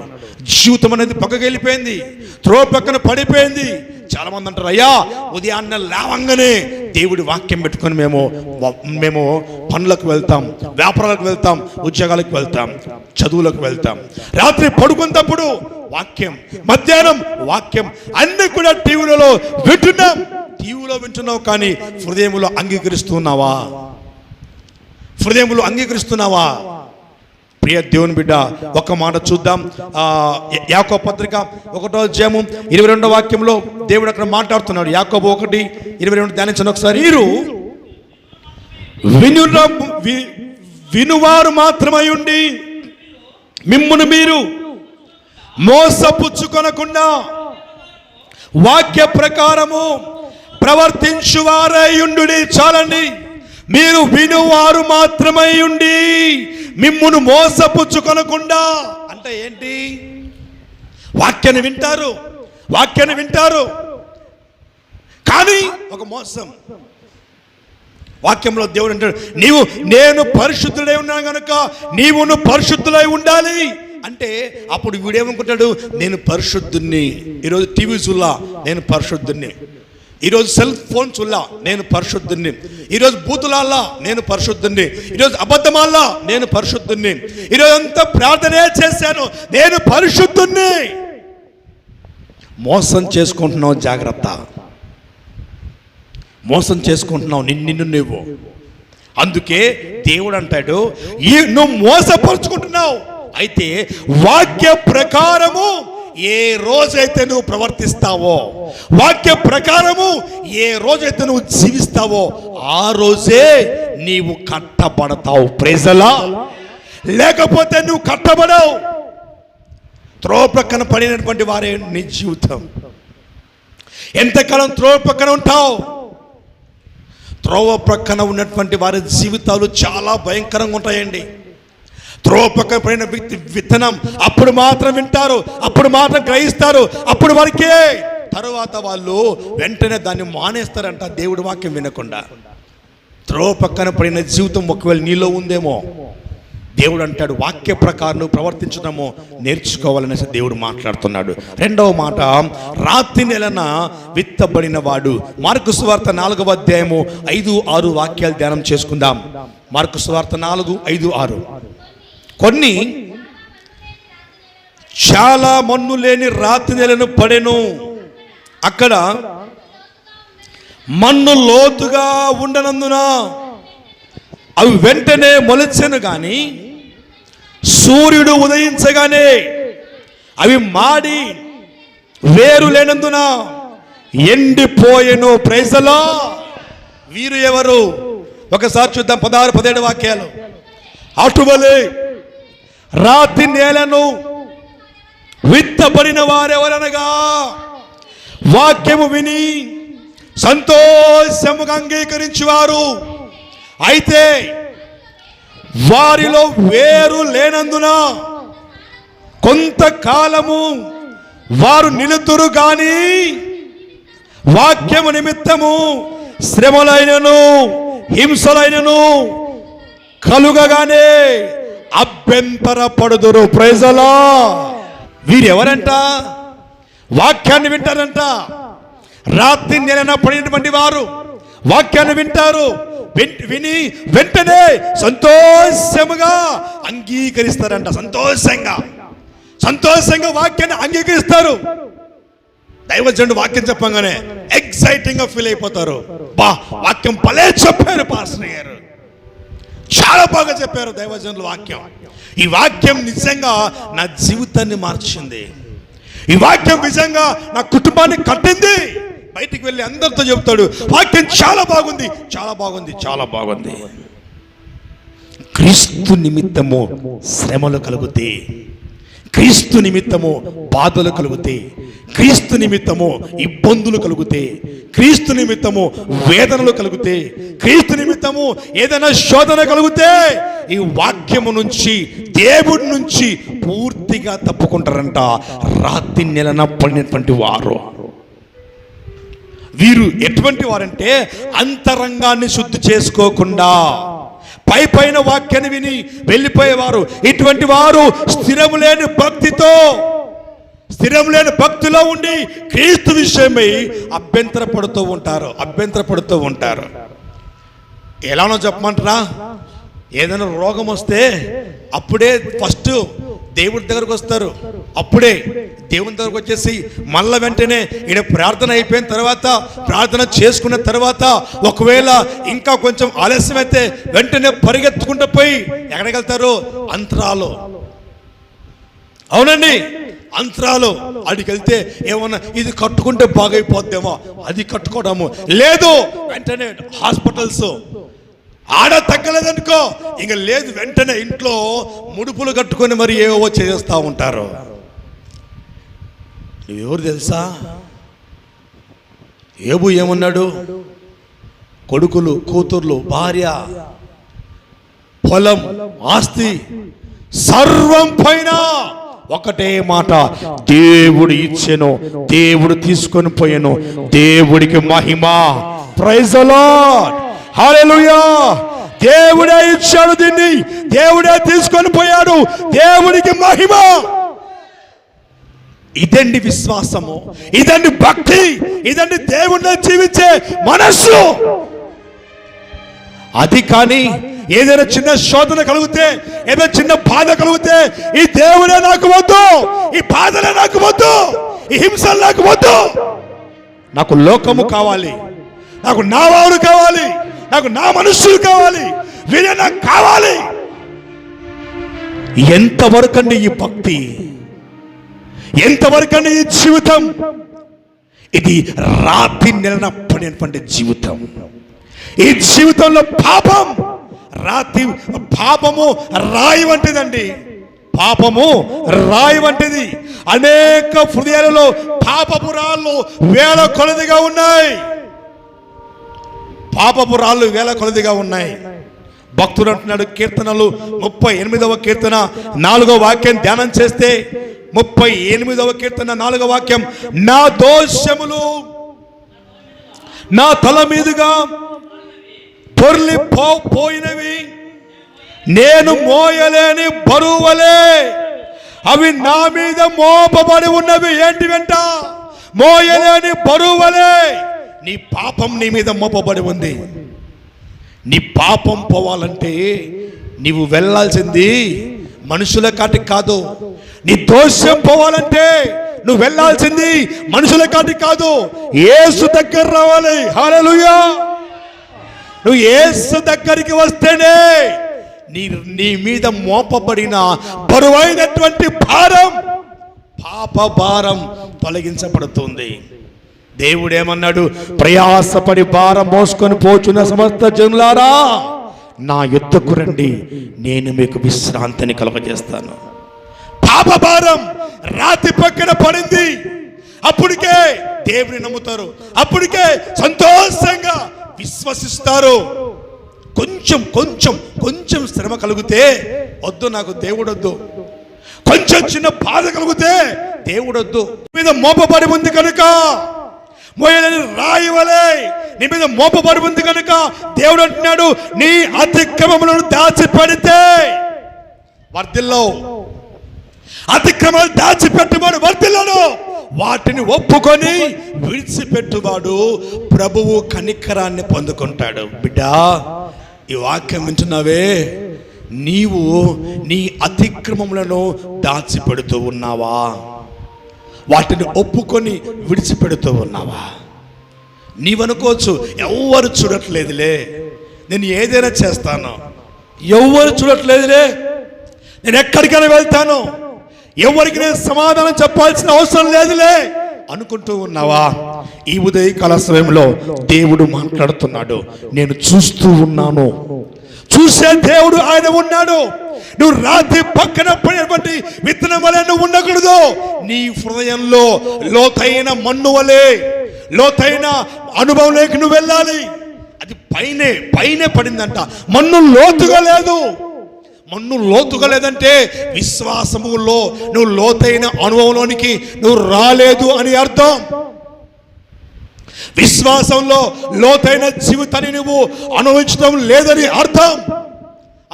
జీవితం అనేది పక్కకి వెళ్ళిపోయింది, త్రోవ పక్కన పడిపోయింది. చాలా మంది అంటారు, అయ్యా ఉదయాన్నే లేవంగానే దేవుడి వాక్యం పెట్టుకొని మేము పనులకు వెళ్తాం, వ్యాపారాలకు వెళ్తాం, ఉద్యోగాలకు వెళ్తాం, చదువులకు వెళ్తాం. రాత్రి పడుకున్నప్పుడు వాక్యం, మధ్యాహ్నం వాక్యం, అన్ని కూడా టీవీలో వింటున్నావు. కానీ హృదయంలో అంగీకరిస్తున్నావా? ప్రియ దేవుని బిడ్డ, ఒక మాట చూద్దాం. యాకోబు పత్రిక 1వ అధ్యాయము 22వ వాక్యంలో దేవుడు అక్కడ మాట్లాడుతున్నాడు. యాకోబు 1:22 ధ్యానించండి ఒకసారి. మీరు వినువారు మాత్రమై ఉండి మిమ్మును మీరు మోసపుచ్చుకొనకుండా వాక్య ప్రకారము ప్రవర్తించువారై ఉండుడి. చాలండి. మీరు వినువారు మాత్రమై ఉండి మిమ్మును మోసపుచ్చుకొనకుండా. అంటే ఏంటి? వాక్యాన్ని వింటారు కానీ ఒక మోసం. వాక్యంలో దేవుడు అంటాడు, నేను పరిశుద్ధుడై ఉన్నాను కనుక నీవును పరిశుద్ధులై ఉండాలి అంటే, అప్పుడు వీడేమనుకుంటాడు? నేను పరిశుద్ధుణ్ణి. ఈరోజు టీవీ చూల్లా నేను పరిశుద్ధుణ్ణి, ఈరోజు సెల్ ఫోన్ చూల్లా నేను పరిశుద్ధుణ్ణి, ఈరోజు బూతులాల్లా నేను పరిశుద్ధుణ్ణి, ఈరోజు అబద్ధమాల్లా నేను పరిశుద్ధుణ్ణి, ఈరోజు అంతా ప్రార్థనే చేశాను నేను పరిశుద్ధుణ్ణి. మోసం చేసుకుంటున్నావు, జాగ్రత్త. మోసం చేసుకుంటున్నావు నిన్ను నువ్వు. అందుకే దేవుడు అంటాడు, నువ్వు మోసపరుచుకుంటున్నావు. అయితే వాక్య ప్రకారము ఏ రోజైతే నువ్వు ప్రవర్తిస్తావో, వాక్య ప్రకారము ఏ రోజైతే నువ్వు జీవిస్తావో ఆ రోజే నీవు కట్టబడతావు. ప్రైజలా. లేకపోతే నువ్వు కట్టబడవు. త్రోవ ప్రక్కన పడినటువంటి వారే నీ జీవితం. ఎంతకాలం త్రోవ ప్రక్కన ఉంటావు? త్రోవ ప్రక్కన ఉన్నటువంటి వారి జీవితాలు చాలా భయంకరంగా ఉంటాయండి. త్రోవ ప్రక్కన పడిన వ్యక్తి విత్తనం అప్పుడు మాత్రం వింటారు, అప్పుడు మాత్రం గ్రహిస్తారు, అప్పుడు వరకే. తరువాత వాళ్ళు వెంటనే దాన్ని మానేస్తారంట, దేవుడి వాక్యం వినకుండా. త్రోవ పక్కన పడిన జీవితం ఒకవేళ నీలో ఉందేమో, దేవుడు అంటాడు వాక్య ప్రకారం ప్రవర్తించడము నేర్చుకోవాలనేసి దేవుడు మాట్లాడుతున్నాడు. రెండవ మాట, రాత్రి నెలన విత్తబడిన వాడు. మార్కు సువార్త 4వ అధ్యాయము 5-6 వాక్యాలు ధ్యానం చేసుకుందాం. మార్కు సువార్త 4:5-6. కొన్ని చాలా మన్ను లేని రాత్రి నెలను పడెను. అక్కడ మన్ను లోతుగా ఉండనందున అవి వెంటనే మొలచెను, కానీ సూర్యుడు ఉదయించగానే అవి మాడి వేరు లేనందున ఎండిపోయెను. ప్రైజలా. వీరు ఎవరు? ఒకసారి చూద్దాం. 16-17 వాక్యాలు. అటువలే రాతి నేలను విత్తబడిన వారెవరనగా, వాక్యము విని సంతోషముగా అంగీకరించువారు, అయితే వారిలో వేరు లేనందున కొంతకాలము వారు నిలుతురు, గాని వాక్యము నిమిత్తము శ్రమలైనను హింసలైనను కలుగగానే అభ్యంతరపడుదురు. ప్రైజలా. వీరెవరంట? వాక్యాన్ని వింటారంట. రాత్రి నెలన పడినటువంటి వారు వాక్యాన్ని వింటారు. విని వెంటనే సంతోషముగా అంగీకరిస్తారంట. సంతోషంగా వాక్యాన్ని అంగీకరిస్తారు. దైవజనుడు వాక్యం చెప్పంగానే ఎక్సైటింగ్ గా ఫీల్ అయిపోతారు. వాక్యం భలే చెప్పారు పాస్టర్ గారు, చాలా బాగా చెప్పారు దైవజనులు వాక్యం. ఈ వాక్యం నిజంగా నా జీవితాన్ని మార్చింది. ఈ వాక్యం నిజంగా నా కుటుంబాన్ని కట్టింది. బయటికి వెళ్ళి అందరితో చెప్తాడు, వాక్యం చాలా బాగుంది, చాలా బాగుంది, చాలా బాగుంది. క్రీస్తు నిమిత్తము శ్రమలు కలుగుతాయి, క్రీస్తు నిమిత్తము బాధలు కలుగుతాయి, క్రీస్తు నిమిత్తము ఇబ్బందులు కలుగుతాయి, క్రీస్తు నిమిత్తము వేదనలు కలుగుతాయి, క్రీస్తు నిమిత్తము ఏదైనా శోధన కలిగితే ఈ వాక్యము నుంచి, దేవుడి నుంచి పూర్తిగా తప్పుకుంటారంట రాత్రి నెలన పడినటువంటి వారు. వీరు ఎటువంటి వారంటే అంతరంగాన్ని శుద్ధి చేసుకోకుండా పైన వాక్యాన్ని విని వెళ్ళిపోయేవారు. ఇటువంటి వారు స్థిరము లేని భక్తిలో ఉండి క్రీస్తు విషయమై అభ్యంతరపడుతూ ఉంటారు. ఎలానో చెప్పమంటారా? ఏదైనా రోగం వస్తే అప్పుడే ఫస్ట్ దేవుడి దగ్గరకు వస్తారు. అప్పుడే దేవుని దగ్గరకు వచ్చేసి మళ్ళా వెంటనే ఈయన ప్రార్థన అయిపోయిన తర్వాత, ప్రార్థన చేసుకున్న తర్వాత ఒకవేళ ఇంకా కొంచెం ఆలస్యం అయితే వెంటనే పరిగెత్తుకుంటూ పోయి ఎక్కడికి వెళ్తారు? అంతరాలు. అవునండి, అంతరాలు. అడికి వెళ్తే ఏమన్నా ఇది కట్టుకుంటే బాగైపోద్దేమో, అది కట్టుకోవడము లేదు. వెంటనే హాస్పిటల్స్. ఆడ తగ్గలేదనుకో ఇంక లేదు, వెంటనే ఇంట్లో ముడుపులు కట్టుకొని మరి ఏవో చేస్తూ ఉంటారు. ఎవరు తెలుసా? యోబు ఏమన్నాడు? కొడుకులు, కూతుర్లు, భార్య, పొలం, ఆస్తి సర్వం పైన ఒకటే మాట, దేవుడు ఇచ్చెను, దేవుడు తీసుకొని పోయాను, దేవుడికి మహిమ. ప్రైజ్ ది లార్డ్, హల్లెలూయా. దేవుడే ఇచ్చాడు, దీన్ని దేవుడే తీసుకొని పోయాడు, దేవుడికి మహిమ. ఇదండి విశ్వాసము, ఇదండి భక్తి, ఇదండి దేవుడిని జీవించే మనస్సు. అది కానీ ఏదైనా చిన్న శోధన కలిగితే, ఏదైనా చిన్న బాధ కలిగితే, ఈ దేవుడే నాకు వద్దు, ఈ బాధలే నాకు వద్దు, ఈ హింసలు నాకు వద్దు, నాకు లోకము కావాలి, నాకు నా వారు కావాలి, నాకు నా మనుషులు కావాలి, వీరే నాకు కావాలి. ఎంతవరకండి ఈ భక్తి? ఎంతవరకండి ఈ జీవితం? ఇది రాతి నిలనప్పటినటువంటి జీవితం. ఈ జీవితంలో పాపము రాయి వంటిదండి. పాపము రాయి వంటిది. అనేక హృదయాలలో పాపపు రాళ్ళు వేల కొలదిగా ఉన్నాయి. పాపపు రాళ్ళు వేల కొలదిగా ఉన్నాయి. భక్తుడు అంటున్నాడు, కీర్తనలు 38వ కీర్తన 4వ వాక్యం ధ్యానం చేస్తే, 38వ కీర్తన 4వ వాక్యం, నా దోషములు నా తల మీదుగా పొర్లి పోయినవి, నేను మోయలేని బరువులే అవి నా మీద మోపబడి ఉన్నవి. ఏంటి వెంట? మోయలేని బరువులే. నీ పాపం నీ మీద మోపబడి ఉంది. నీ పాపం పోవాలంటే నీవు వెళ్ళాల్సింది మనుషుల కాటికి కాదు. నీ దోషం పోవాలంటే నువ్వు వెళ్ళాల్సింది మనుషుల కాటికి కాదు, యేసు దగ్గర రావాలి. హల్లెలూయా. నువ్వు యేసు దగ్గరికి వస్తేనే నీ మీద మోపబడిన బరువైనటువంటి భారం, పాప భారం తొలగించబడుతుంది. దేవుడేమన్నాడు? ప్రయాసపడి భారం మోసుకొని పోచున్న సమస్త జనులారా నా యొద్దకు రండి, నేను మీకు విశ్రాంతిని కలుగజేస్తాను. పాప భారం రాతి పక్కన పడింది. అప్పటికే దేవుని నమ్ముతారు, అప్పటికే సంతోషంగా విశ్వసిస్తారు. కొంచెం కొంచెం కొంచెం శ్రమ కలిగితే వద్దు, నాకు దేవుడు వద్దు. కొంచెం చిన్న బాధ కలిగితే దేవుడు వద్దు. మీద మోపబడి ఉంది కనుక, మోయలేని రాయి వలె నీ మీద మోపబడి ఉంది కనుక దేవుడు అంటున్నాడు, నీ అతిక్రమములను దాచిపెడితే వర్ధిల్లో. అతిక్రమాలు దాచిపెట్టువాడు వర్ధిల్లను, వాటిని ఒప్పుకొని విడిచిపెట్టువాడు ప్రభువు కనికరాన్ని పొందుకుంటాడు. బిడ్డా, ఈ వాక్యం వింటున్నావే, నీవు నీ అతిక్రమములను దాచిపెడుతూ ఉన్నావా? వాటిని ఒప్పుకొని విడిచిపెడుతూ ఉన్నావా? నీవనుకోవచ్చు, ఎవ్వరు చూడట్లేదులే, నేను ఏదైనా చేస్తాను, ఎవ్వరు చూడట్లేదులే, నేను ఎక్కడికైనా వెళ్తాను, ఎవరికి నేను సమాధానం చెప్పాల్సిన అవసరం లేదులే అనుకుంటూ ఉన్నావా? ఈ ఉదయకాల సమయంలో దేవుడు మాట్లాడుతున్నాడు. నేను చూస్తూ ఉన్నాను. చూసే దేవుడు ఆయన ఉన్నాడు. నువ్వు రాత్రి పక్కన పడినటువంటి విత్తనం వలె నువ్వు ఉండకూడదు. నీ హృదయంలో లోతైన మన్ను వలె, లోతైన అనుభవంలోకి నువ్వు వెళ్ళాలి. అది పైనే పడిందంట, మన్ను లోతుగా లేదు. మన్ను లోతుగా లేదంటే విశ్వాసములో నువ్వు లోతైన అనుభవంలోనికి నువ్వు రాలేదు అని అర్థం. విశ్వాసంలో లోతైన జీవితాన్ని నువ్వు అనుభవించడం లేదని అర్థం.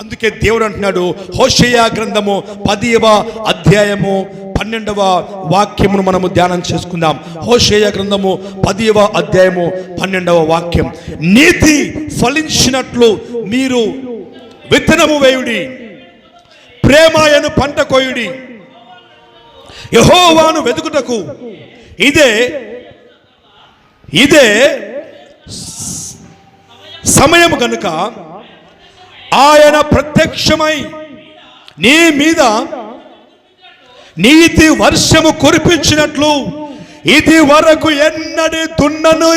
అందుకే దేవుడు అంటున్నాడు, హోషేయ గ్రంథము 10వ అధ్యాయము 12వ వాక్యమును మనము ధ్యానం చేసుకుందాం. హోషేయ గ్రంథము 10వ అధ్యాయము 12వ వాక్యం, నీతి ఫలించినట్లు మీరు విత్తనము వేయుడి, ప్రేమయను పంట కోయుడి, యెహోవాను వెతుకుటకు ఇదే సమయము కనుక ఆయన ప్రత్యక్షమై నీ మీద నీతి వర్షము కురిపించినట్లు ఇది వరకు ఎన్నడి దున్నను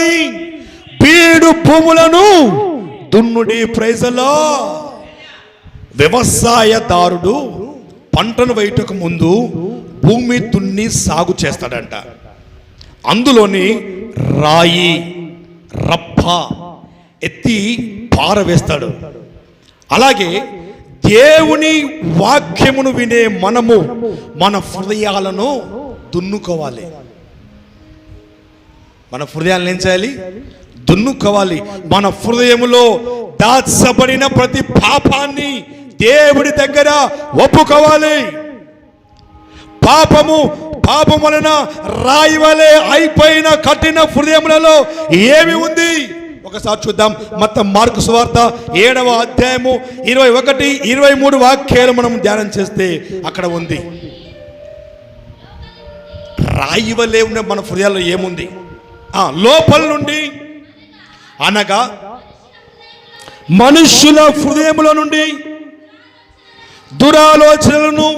బీడు భూములను దున్నుడి. Praise the lord. వ్యవసాయదారుడు పంటను వేయటకు ముందు భూమి దున్ని సాగు చేస్తాడంట. అందులోని రాయి రప్ప ఎత్తి పారవేస్తాడు. అలాగే దేవుని వాక్యమును వినే మనము మన హృదయాలను దున్నుకోవాలి. మన హృదయాలను ఏం చేయాలి? దున్నుకోవాలి. మన హృదయములో దాచబడిన ప్రతి పాపాన్ని దేవుడి దగ్గర ఒప్పుకోవాలి. పాపం వలన రాయి వలె అయిపోయిన కఠిన హృదయములలో ఏమి ఉంది? ఒకసారి చూద్దాం. మార్కు సువార్త 7వ అధ్యాయము 21, 23 వాక్యాలు మనం ధ్యానం చేస్తే అక్కడ ఉంది. రాయి వలె ఉన్న మన హృదయాల్లో ఏముంది? లోపల నుండి అనగా మనుష్యుల హృదయముల నుండి దురాలోచనలను,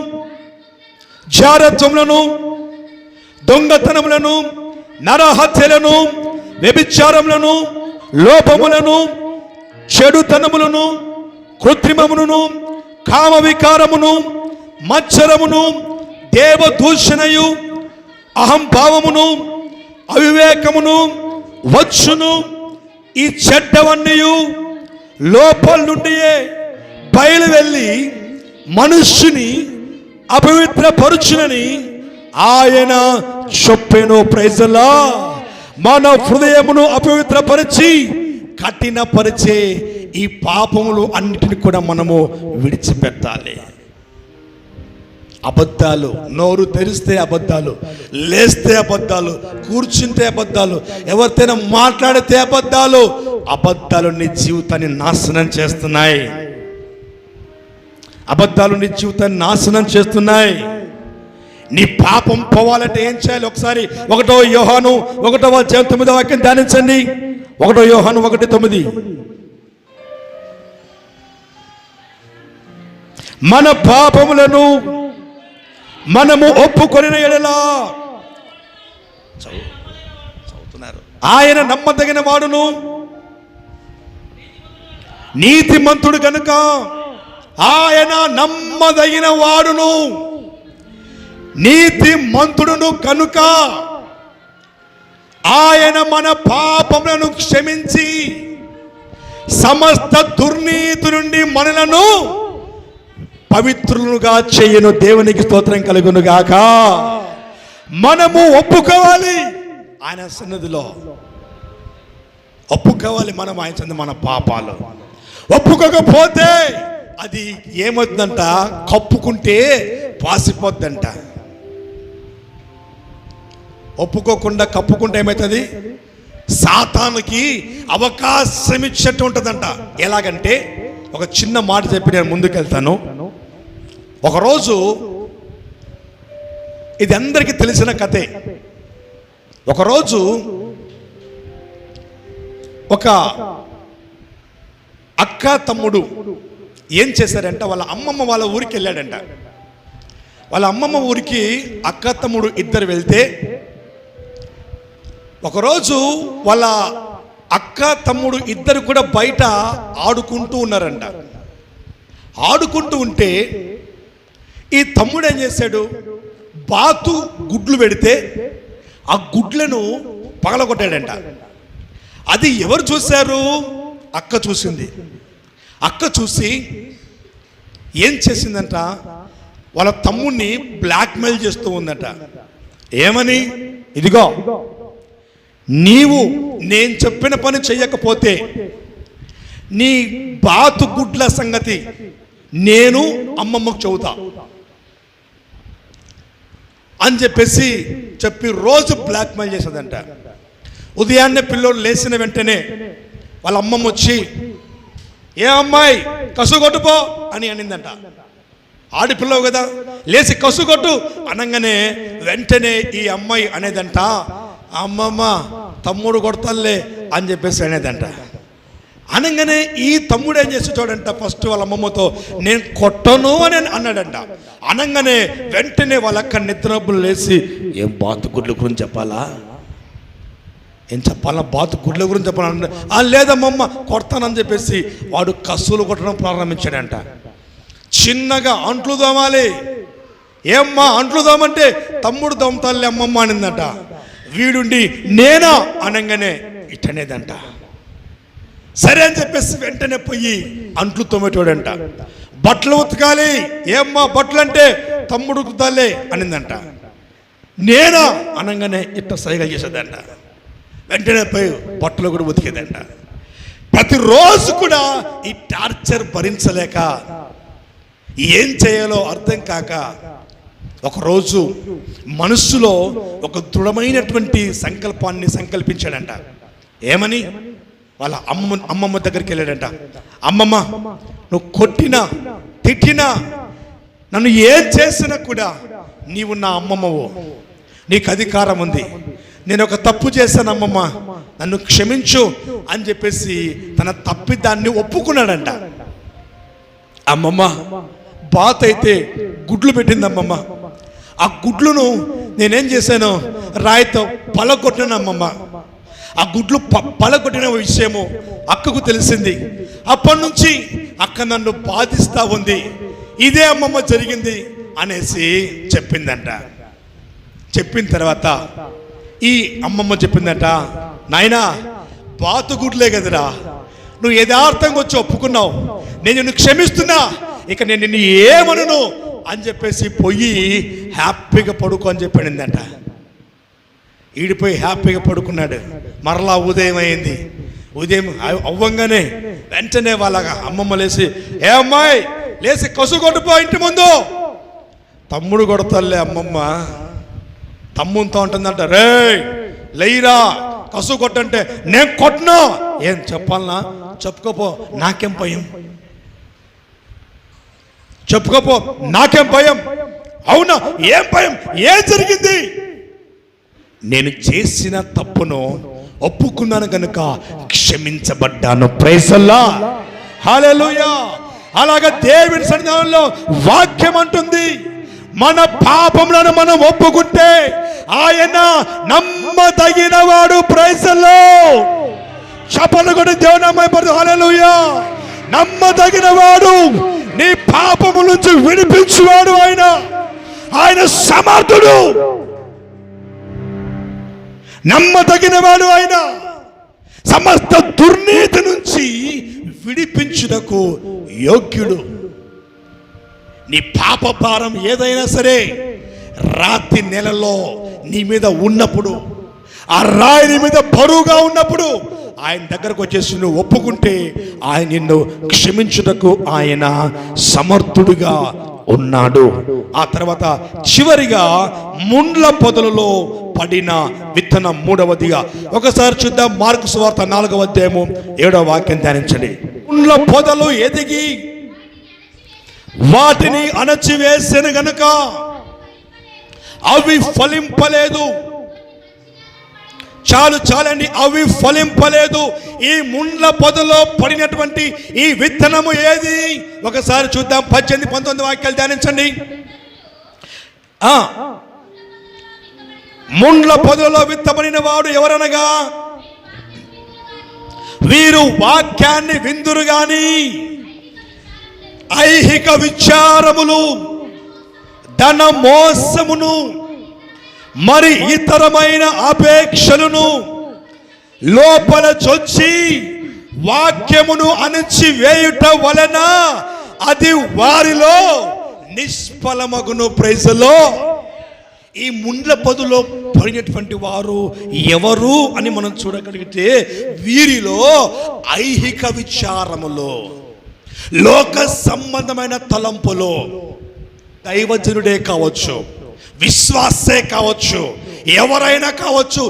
జారత్వములను, దొంగతనములను, నరహత్యలను, వ్యభిచారములను, లోపములను, చెడుతనములను, కృత్రిమమును, కామ వికారమును, మత్సరమును, దేవదూషణయు, అహంభావమును, అవివేకమును వచ్చును. ఈ చెడ్డవన్నీ లోపల నుండియే బయలు వెళ్ళి మనుష్యుని అపవిత్రపరుచునని ఆయన చెప్పెను. Praise the lord. మన హృదయమును అపవిత్రపరిచి కఠినపరిచే ఈ పాపములు అన్నిటిని కూడా మనము విడిచిపెట్టాలి. అబద్ధాలు, నోరు తెరిస్తే అబద్ధాలు, లేస్తే అబద్ధాలు, కూర్చుంటే అబద్ధాలు, ఎవరితోనైనా మాట్లాడితే అబద్ధాలు. అబద్ధాలు నీ జీవితాన్ని నాశనం చేస్తున్నాయి. అబద్ధాలు నీ జీవితాన్ని నాశనం చేస్తున్నాయి. నీ పాపం పోవాలంటే ఏం చేయాలి? ఒకసారి 1 యోహాను 1వ అధ్యాయం 9వ వాక్యం ధ్యానించండి. 1 యోహాను 1:9. మన పాపములను మనము ఒప్పుకొనిన యెడల చదువుతున్నారు, ఆయన నమ్మదగిన వాడును నీతిమంతుడు కనుక, ఆయన నమ్మదగిన వాడును నీతిమంతుడును కనుక ఆయన మన పాపములను క్షమించి సమస్త దుర్నీతి నుండి మనలను పవిత్రులుగా చేయను. దేవునికి స్తోత్రం కలుగును గాక. మనము ఒప్పుకోవాలి ఆయన సన్నిధిలో, ఒప్పుకోవాలి మనం ఆయన సన్నిధిలో మన పాపాలు. ఒప్పుకోకపోతే అది ఏమవుతుందంట? కప్పుకుంటే పాసిపోద్దంట. ఒప్పుకోకుండా కప్పుకుంటే ఏమవుతుంది? సాతానుకి అవకాశం ఇచ్చేట్టు ఉంటుందంట. ఎలాగంటే ఒక చిన్న మాట చెప్పి నేను ముందుకెళ్తాను. ఒకరోజు, ఇది అందరికీ తెలిసిన కథే, ఒకరోజు ఒక అక్క తమ్ముడు ఏం చేశారంట, వాళ్ళ అమ్మమ్మ వాళ్ళ ఊరికి వెళ్ళాడంట. వాళ్ళ అమ్మమ్మ ఊరికి అక్క తమ్ముడు ఇద్దరు వెళ్తే, ఒకరోజు వాళ్ళ అక్క తమ్ముడు ఇద్దరు కూడా బయట ఆడుకుంటూ ఉన్నారంట. ఆడుకుంటూ ఉంటే ఈ తమ్ముడు ఏం చేశాడు? బాతు గుడ్లు పెడితే ఆ గుడ్లను పగలగొట్టాడంట. అది ఎవరు చూశారు? అక్క చూసింది. అక్క చూసి ఏం చేసిందంట? వాళ్ళ తమ్ముడిని బ్లాక్మెయిల్ చేస్తూ ఉందంట. ఏమని? ఇదిగో, నీవు నేను చెప్పిన పని చెయ్యకపోతే నీ బాతు గుడ్ల సంగతి నేను అమ్మమ్మకు చెబుతా అని చెప్పి రోజు బ్లాక్మెయిల్ చేసేదంట. ఉదయాన్నే పిల్లోడు లేచిన వెంటనే వాళ్ళ అమ్మమ్మ వచ్చి, ఏ అమ్మాయి కసుగొట్టుపో అని అనిందంట. ఆడిపిల్లవు కదా, లేచి కసుగొట్టు అనగానే వెంటనే ఈ అమ్మాయి అనేదంట, అమ్మమ్మ తమ్ముడు కొడతలే అని చెప్పేసి అనేదంట. అనగానే ఈ తమ్ముడు ఏం చేసి చూడంట, ఫస్ట్ వాళ్ళ అమ్మమ్మతో నేను కొట్టను అని అన్నాడంట. అనగానే వెంటనే వాళ్ళక్క నిద్రపులు లేచి, ఏం బాతు గుడ్ల గురించి చెప్పాలా, ఏం చెప్పాలా, బాతు గుడ్ల గురించి చెప్పాలంటే, లేదమ్మమ్మ కొడతానని చెప్పేసి వాడు కసులు కొట్టడం ప్రారంభించాడంట. చిన్నగా అంట్లు దోమాలి. ఏమ్మా అంట్లు దోమంటే తమ్ముడు దోమతాలే అమ్మమ్మ అనిందట. వీడుండి నేనా అనగానే ఇట్టనేదంట. సరే అని చెప్పేసి వెంటనే పోయి అంట్లు తోమేటోడంట. బట్టలు ఉతకాలి, ఏమ్మా బట్టలు అంటే తమ్ముడు ఉతుకుతాలే అనిందంట. నేనా అనగానే ఇట్ట సైగా చేసేదంట. వెంటనే పోయి బట్టలు కూడా ఉతికేదంట. ప్రతిరోజు కూడా ఈ టార్చర్ భరించలేక ఏం చేయాలో అర్థం కాక ఒకరోజు మనస్సులో ఒక దృఢమైనటువంటి సంకల్పాన్ని సంకల్పించాడంట. ఏమని? వాళ్ళ అమ్మమ్మ దగ్గరికి వెళ్ళాడంట. అమ్మమ్మ, నువ్వు కొట్టినా తిట్టినా నన్ను ఏం చేసినా కూడా నీవు నా అమ్మమ్మవు, నీకు అధికారం ఉంది. నేను ఒక తప్పు చేశాను అమ్మమ్మ, నన్ను క్షమించు అని చెప్పేసి తన తప్పిదాన్ని ఒప్పుకున్నాడంట. అమ్మమ్మ బాత్ అయితే గుడ్లు పెట్టింది అమ్మమ్మ. ఆ గుడ్లును నేనేం చేశాను, రాయితో పలగొట్టిన అమ్మమ్మ. ఆ గుడ్లు పలగొట్టిన విషయము అక్కకు తెలిసింది. అప్పటి నుంచి అక్క నన్ను బాధిస్తా ఉంది. ఇదే అమ్మమ్మ జరిగింది అనేసి చెప్పిందంట. చెప్పిన తర్వాత ఈ అమ్మమ్మ చెప్పిందంట, నాయనా బాతు గుడ్లే కదరా, నువ్వు యథార్థంగా వచ్చి ఒప్పుకున్నావు, నేను నిన్ను క్షమిస్తున్నా, ఇక నేను నిన్ను ఏమనను అని చెప్పేసి పోయి హ్యాపీగా పడుకో అని చెప్పిందంట. ఈడిపోయి హ్యాపీగా పడుకున్నాడు. మరలా ఉదయం అయింది. ఉదయం అవ్వంగానే వెంటనే వాళ్ళ అమ్మమ్మ లేచి, ఏ అమ్మాయి లేచి కసు కొట్టుపో ఇంటి ముందు. తమ్ముడు కొడతాలే అమ్మమ్మ. తమ్ముతో ఉంటుందంట, రే లేయిరా కసు కొట్టంటే నేను కొట్టను. ఏం చెప్పాలనా? చెప్పుకోపో, నాకేం భయం, చెప్పుకోపో, నాకేం భయం. అవునా, ఏం భయం? ఏం జరిగింది? నేను చేసిన తప్పును ఒప్పుకున్నాను కనుక క్షమించబడ్డాను. ప్రైజ్ అల్లాహ్, హల్లెలూయా. అలాగా దేవుని సన్నిధానంలో వాక్యం అంటుంది, మన పాపములను మనం ఒప్పుకుంటే ఆయన నమ్మదగిన వాడు. ప్రైజ్ అల్లాహ్. చప్పట్లు కొట్టి దేవుని నామమున హల్లెలూయా. నమ్మదగిన వాడు, నీ పాపము నుంచి విడిపించువాడు ఆయన. ఆయన సమర్థుడు, నమ్మదగిన వాడు ఆయన. సమస్త దుర్నీతి నుంచి విడిపించుటకు యోగ్యుడు. నీ పాప భారం ఏదైనా సరే రాత్రి నెలలో నీ మీద ఉన్నప్పుడు, ఆ రాయి నీ మీద బరువుగా ఉన్నప్పుడు ఆయన దగ్గరకు వచ్చేసి నువ్వు ఒప్పుకుంటే ఆయన నిన్ను క్షమించుటకు ఆయన సమర్థుడిగా ఉన్నాడు. ఆ తర్వాత చివరిగా ముండ్ల పొదలలో పడిన విత్తనం మూడవదిగా ఒకసారి చూద్దాం. మార్కు సువార్త 4వ అధ్యాయము 7వ వాక్యం ధ్యానించండి. ముండ్ల పొదలు ఎదిగి వాటిని అణచివేసిన గనుక అవి ఫలింపలేదు. చాలండి, అవి ఫలింపలేదు. ఈ ముండ్ల పొదలో పడినటువంటి ఈ విత్తనము ఏది? ఒకసారి చూద్దాం. 18, 19 వాక్యాలు ధ్యానించండి. ముండ్ల పొదలో విత్తబడిన వాడు ఎవరనగా, వీరు వాక్యాన్ని విందురు గాని ఐహిక విచారములు, ధన మోసమును, మరి ఇతరమైన అపేక్షలను లోపల చొచ్చి వాక్యమును అణచివేయుట వలన అది వారిలో నిష్ఫలమగును. Praise lord. ఈ ముండ్ల పొదలో పడినటువంటి వారు ఎవరు అని మనం చూడగలిగితే, వీరిలో ఐహిక విచారములో, లోక సంబంధమైన తలంపులో, దైవజనుడే కావచ్చు, విశ్వాసే కావచ్చు, ఎవరైనా కావచ్చు,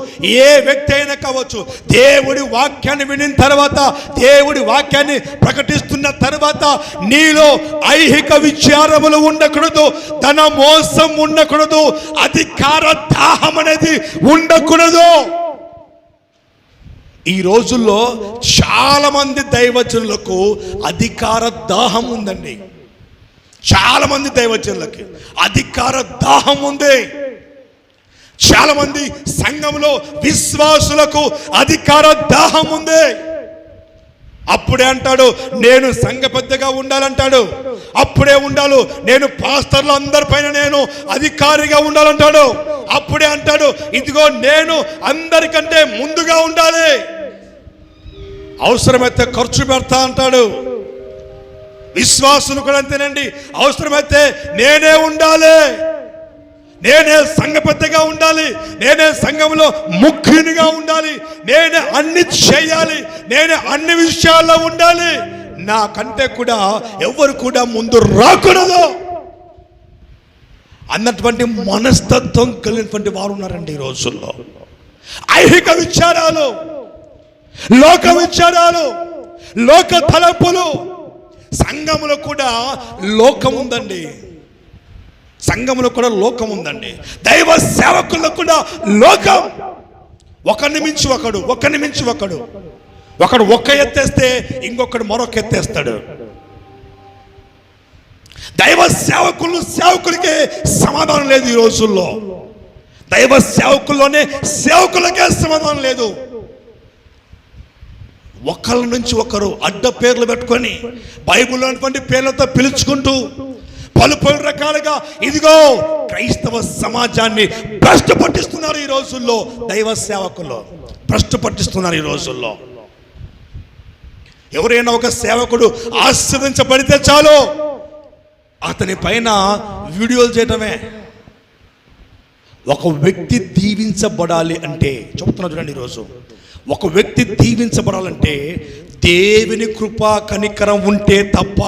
ఏ వ్యక్తి అయినా కావచ్చు, దేవుడి వాక్యాన్ని వినిన తర్వాత, దేవుడి వాక్యాన్ని ప్రకటిస్తున్న తర్వాత నీలో ఐహిక విచారములు ఉండకూడదు, ధన మోసం ఉండకూడదు, అధికార దాహం అనేది ఉండకూడదు. ఈ రోజుల్లో చాలా మంది దైవజనులకు అధికార దాహం ఉందండి. చాలా మంది దైవజనులకి అధికార దాహం ఉంది. చాలా మంది సంఘంలో విశ్వాసులకు అధికార దాహం ఉంది. అప్పుడే అంటాడు నేను సంఘ పెద్దగా ఉండాలంటాడు, అప్పుడే ఉండాలి నేను పాస్టర్లు అందరిపైన నేను అధికారిగా ఉండాలంటాడు, అప్పుడే అంటాడు ఇదిగో నేను అందరికంటే ముందుగా ఉండాలి, అవసరమైతే ఖర్చు పెడతా అంటాడు. విశ్వాసులు కూడా అంతేనండి. అవసరమైతే నేనే ఉండాలి, నేనే సంఘ పెద్దగా ఉండాలి, నేనే సంఘంలో ముఖ్యునిగా ఉండాలి, నేనే అన్ని చేయాలి, నేనే అన్ని విషయాల్లో ఉండాలి, నాకంటే కూడా ఎవరు కూడా ముందు రాకూడదు అన్నటువంటి మనస్తత్వం కలిగినటువంటి వారు ఉన్నారండి ఈ రోజుల్లో. ఐహిక విచారాలు, లోక విచారాలు, లోక తలంపులు. సంఘములో కూడా లోకం ఉందండి, సంఘములో కూడా లోకం ఉందండి. దైవ సేవకుల్లో కూడా లోకం. ఒకరిని మించి ఒకడు, ఒకరిని మించి ఒకడు. ఒకడు ఒక్క ఎత్తేస్తే ఇంకొకడు మరొక ఎత్తేస్తాడు. దైవ సేవకులకే సమాధానం లేదు ఈ రోజుల్లో. దైవ సేవకుల్లోనే సేవకులకే సమాధానం లేదు. ఒకళ్ళ నుంచి ఒకరు అడ్డ పేర్లు పెట్టుకొని బైబిల్లో ఉన్నటువంటి పేర్లతో పిలుచుకుంటూ పలు రకాలుగా ఇదిగో క్రైస్తవ సమాజాన్ని భ్రష్టు పట్టిస్తున్నారు ఈ రోజుల్లో. దైవ సేవకులు భ్రష్టు పట్టిస్తున్నారు ఈ రోజుల్లో. ఎవరైనా ఒక సేవకుడు ఆశీర్వదించబడితే చాలు అతని పైన వీడియోలు చేయటమే. ఒక వ్యక్తి దీవించబడాలి అంటే చెప్తున్నా చూడండి, ఈరోజు ఒక వ్యక్తి దీవించబడాలంటే దేవుని కృపా కనికరం ఉంటే తప్ప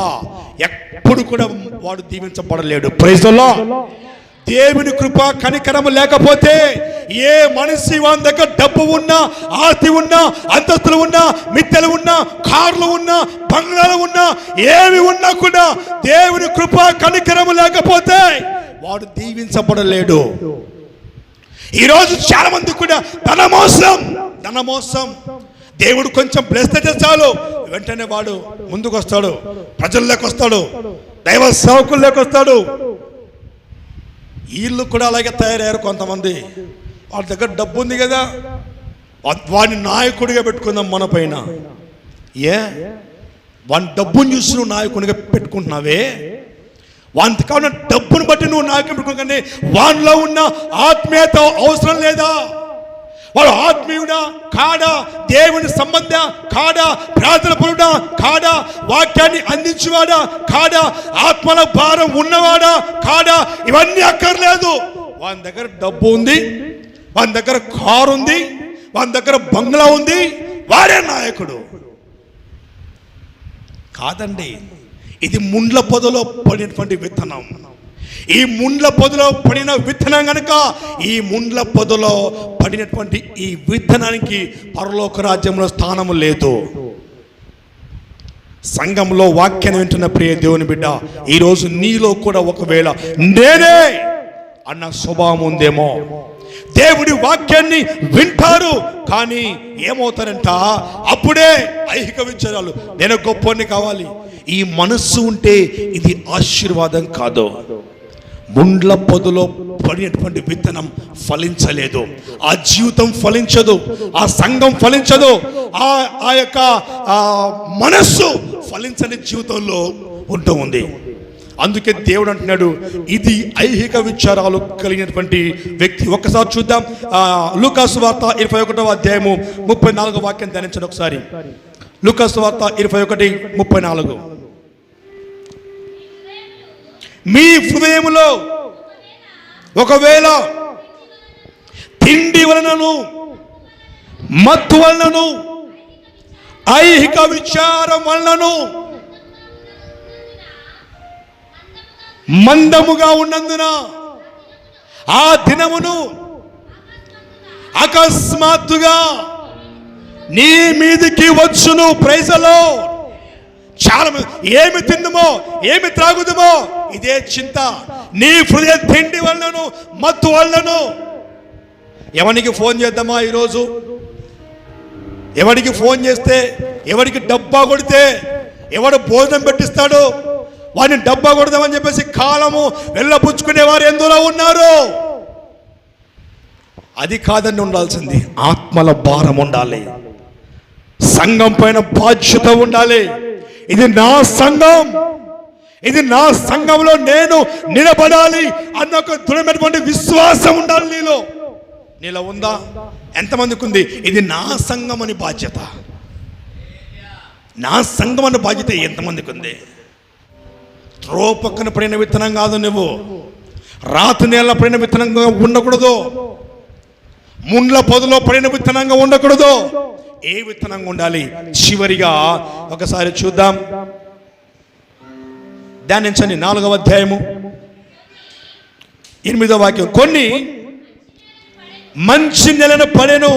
ఎప్పుడు కూడా వాడు దీవించబడలేడు. Praise the lord. దేవుని కృపా కనికరం లేకపోతే ఏ మనిషి వాని దగ్గర డబ్బు ఉన్నా, ఆస్తి ఉన్నా, అంతస్తులు ఉన్నా, మిత్తెలు ఉన్నా, కార్లు ఉన్నా, బంగ్లాలు ఉన్నా, ఏమి ఉన్నా కూడా దేవుని కృపా కనికరం లేకపోతే వాడు దీవించబడలేడు. ఈరోజు చాలా మంది కూడా ధనమోసం. దేవుడు కొంచెం బ్లెస్ అయితే చాలు వెంటనే వాడు ముందుకు వస్తాడు, ప్రజల్లోకి వస్తాడు, దైవ సేవకుల్లోకి వస్తాడు. వీళ్ళు కూడా అలాగే తయారయ్యారు కొంతమంది. వాళ్ళ దగ్గర డబ్బు ఉంది కదా, వాడిని నాయకుడిగా పెట్టుకుందాం మన పైన. వాని డబ్బుని చూసి నువ్వు నాయకుడిగా పెట్టుకుంటున్నావే, వానికి కావున డబ్బును బట్టి నువ్వు నాయకుడు పెట్టుకుని వానిలో ఉన్న ఆత్మీయత అవసరం లేదా? వాడు ఆత్మీయుడా కాడా? దేవుని సంబంధ కాడా? ప్రార్థన పరుడా కాడా? వాక్యాన్ని అందించేవాడా కాడా? ఆత్మల భారం ఉన్నవాడా కాడా? ఇవన్నీ అక్కర్లేదు. వాని దగ్గర డబ్బు ఉంది, వాని దగ్గర కారు ఉంది, వాని దగ్గర బంగ్లా ఉంది, వాడే నాయకుడు కాదండి. ఇది ముండ్ల పొదలో పడినటువంటి విత్తనం. ఈ ముండ్ల పొదలో పడిన విత్తనం కనుక ఈ ముండ్ల పొదలో పడినటువంటి ఈ విత్తనానికి పరలోక రాజ్యంలో స్థానము లేదు. సంఘంలో వాక్యాన్ని వింటున్న ప్రియ దేవుని బిడ్డ, ఈరోజు నీలో కూడా ఒకవేళ నేనే అన్న స్వభావం ఉందేమో. దేవుడి వాక్యాన్ని వింటారు కానీ ఏమవుతారంట, అప్పుడే ఐహిక విచారాలు, నేను గొప్పని కావాలి. ఈ మనస్సు ఉంటే ఇది ఆశీర్వాదం కాదు. ముండ్ల పొదలో పడినటువంటి విత్తనం ఫలించలేదు, ఆ జీవితం ఫలించదు, ఆ సంఘం ఫలించదు, ఆ యొక్క మనస్సు ఫలించని జీవితంలో ఉంటూ ఉంది. అందుకే దేవుడు అంటున్నాడు, ఇది ఐహిక విచారాలు కలిగినటువంటి వ్యక్తి. ఒక్కసారి చూద్దాం, లూకాసు వార్త 21వ అధ్యాయము 34 వాక్యం ధ్యానించండి ఒకసారి. లూకాసు వార్త 21:34. మీ హృదయములో ఒకవేళ తిండి వలనను, మత్తు వలనను, ఐహిక విచారం వలనను మందముగా ఉన్నందున ఆ దినమును అకస్మాత్తుగా నీ మీదికి వచ్చును. Praise the lord. చాలా ఏమి తిందుమో, ఏమి త్రాగుదుమో ఇదే చింత. నీ హృదయ తిండి వలనను, మత్తు వలనను. ఎవరికి ఫోన్ చేద్దామా ఈరోజు? ఎవరికి ఫోన్ చేస్తే, ఎవరికి డబ్బా కొడితే ఎవడు భోజనం పెట్టిస్తాడు? వాడిని డబ్బా కొడదామని చెప్పేసి కాలము వెళ్ళబుచ్చుకునే వారు ఎందులో ఉన్నారు? అది కాదండి ఉండాల్సింది. ఆత్మల భారం ఉండాలి, సంఘం పైన బాధ్యత ఉండాలి. ఇది నా సంఘం, ఇది నా సంఘంలో నేను నిలబడాలి అన్న ఒక దృఢమైనటువంటి విశ్వాసం ఉండాలి నీలో ఉందా? ఎంతమందికి ఉంది ఇది నా సంఘం అని బాధ్యత? నా సంఘం అన్న బాధ్యత ఎంతమందికి ఉంది? త్రో పక్కన పడిన విత్తనం కాదు నువ్వు. రాతి నేల పడిన విత్తనంగా ఉండకూడదు. ముండ్ల పొదలో పడిన విత్తనంగా ఉండకూడదు. ఏ విత్తనంగా ఉండాలి? చివరిగా ఒకసారి చూద్దాం, ధ్యానించండి. 4వ అధ్యాయము 8వ వాక్యం. కొన్ని మంచి నెలను పడెను.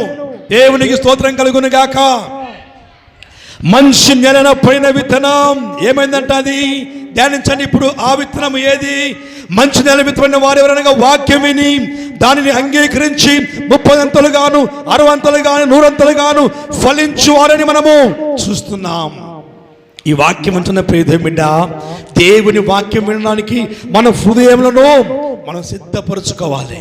దేవునికి స్తోత్రం కలుగును గాక. మంచి నెలన పడిన విత్తనం ఏమైందంట? అది ధ్యానించండి. ఇప్పుడు ఆ విత్తనం ఏది? మంచి నెల విత్తమైన వారు ఎవరనగా వాక్యం విని దానిని అంగీకరించి 30 అంతలుగాను 60 అంతలుగాను 100 అంతలుగాను ఫలించువారని మనము చూస్తున్నాం. ఈ వాక్యం అంటున్న ప్రియ బిడ్డ, దేవుని వాక్యం వినడానికి మన హృదయంలో మనం సిద్ధపరచుకోవాలి.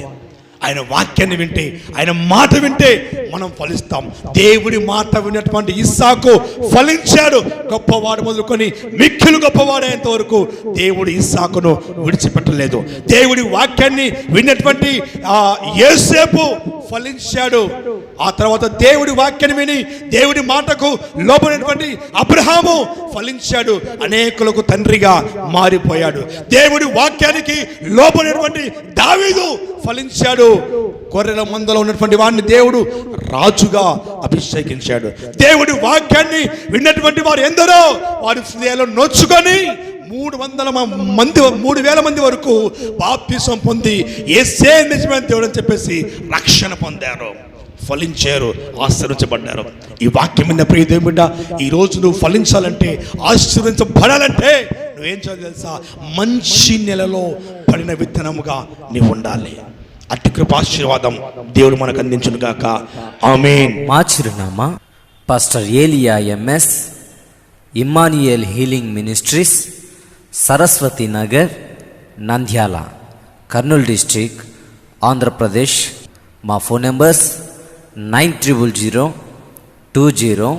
ఆయన వాక్యాన్ని వింటే, ఆయన మాట వింటే మనం ఫలిస్తాం. దేవుడి మాట విన్నటువంటి ఇస్సాకు ఫలించాడు. గొప్పవాడు మొదలుకొని మిక్కిలు గొప్పవాడేంత వరకు దేవుడు ఇస్సాకును విడిచిపెట్టలేదు. దేవుడి వాక్యాన్ని విన్నటువంటి యోసేపు ఫలించాడు. ఆ తర్వాత దేవుడి వాక్యాన్ని విని దేవుడి మాటకు లోబడినటువంటి అబ్రహాము ఫలించాడు. అనేకులకు తండ్రిగా మారిపోయాడు. దేవుడి వాక్యానికి లోబడినటువంటి దావీదు ఫలించాడు. గొర్రెల మందలో ఉన్నటువంటి వాడిని దేవుడు రాజుగా అభిషేకించాడు. దేవుడి వాక్యాన్ని విన్నటువంటి వారు ఎందరో వారి హృదయాలను నొచ్చుకొని 3,000 మంది వరకు బాప్తిసం పొంది యేసే నిజమైన దేవుడు అని చెప్పేసి రక్షణ పొందారు, ఫలించారు, ఆశీర్వించబడ్డారు. ఈ వాక్యం మీద ప్రియ దేవుని బిడ్డ, ఈరోజు నువ్వు ఫలించాలంటే, ఆశీర్వించబడాలంటే నువ్వేం చేయాలి తెలుసా? మంచి నెలలో పడిన విత్తనముగా నీవు ఉండాలి. అట్టి కృపాశీర్వాదం దేవుడు మనకు అందించును గాక. ఆమేన్. మా చిరునామా పాస్టర్ ఏలియా MS, Emmanuel healing ministries, Saraswati Nagar, Nandyal, Kurnool district, Andhra Pradesh. మా ఫోన్ నెంబర్స్ 900020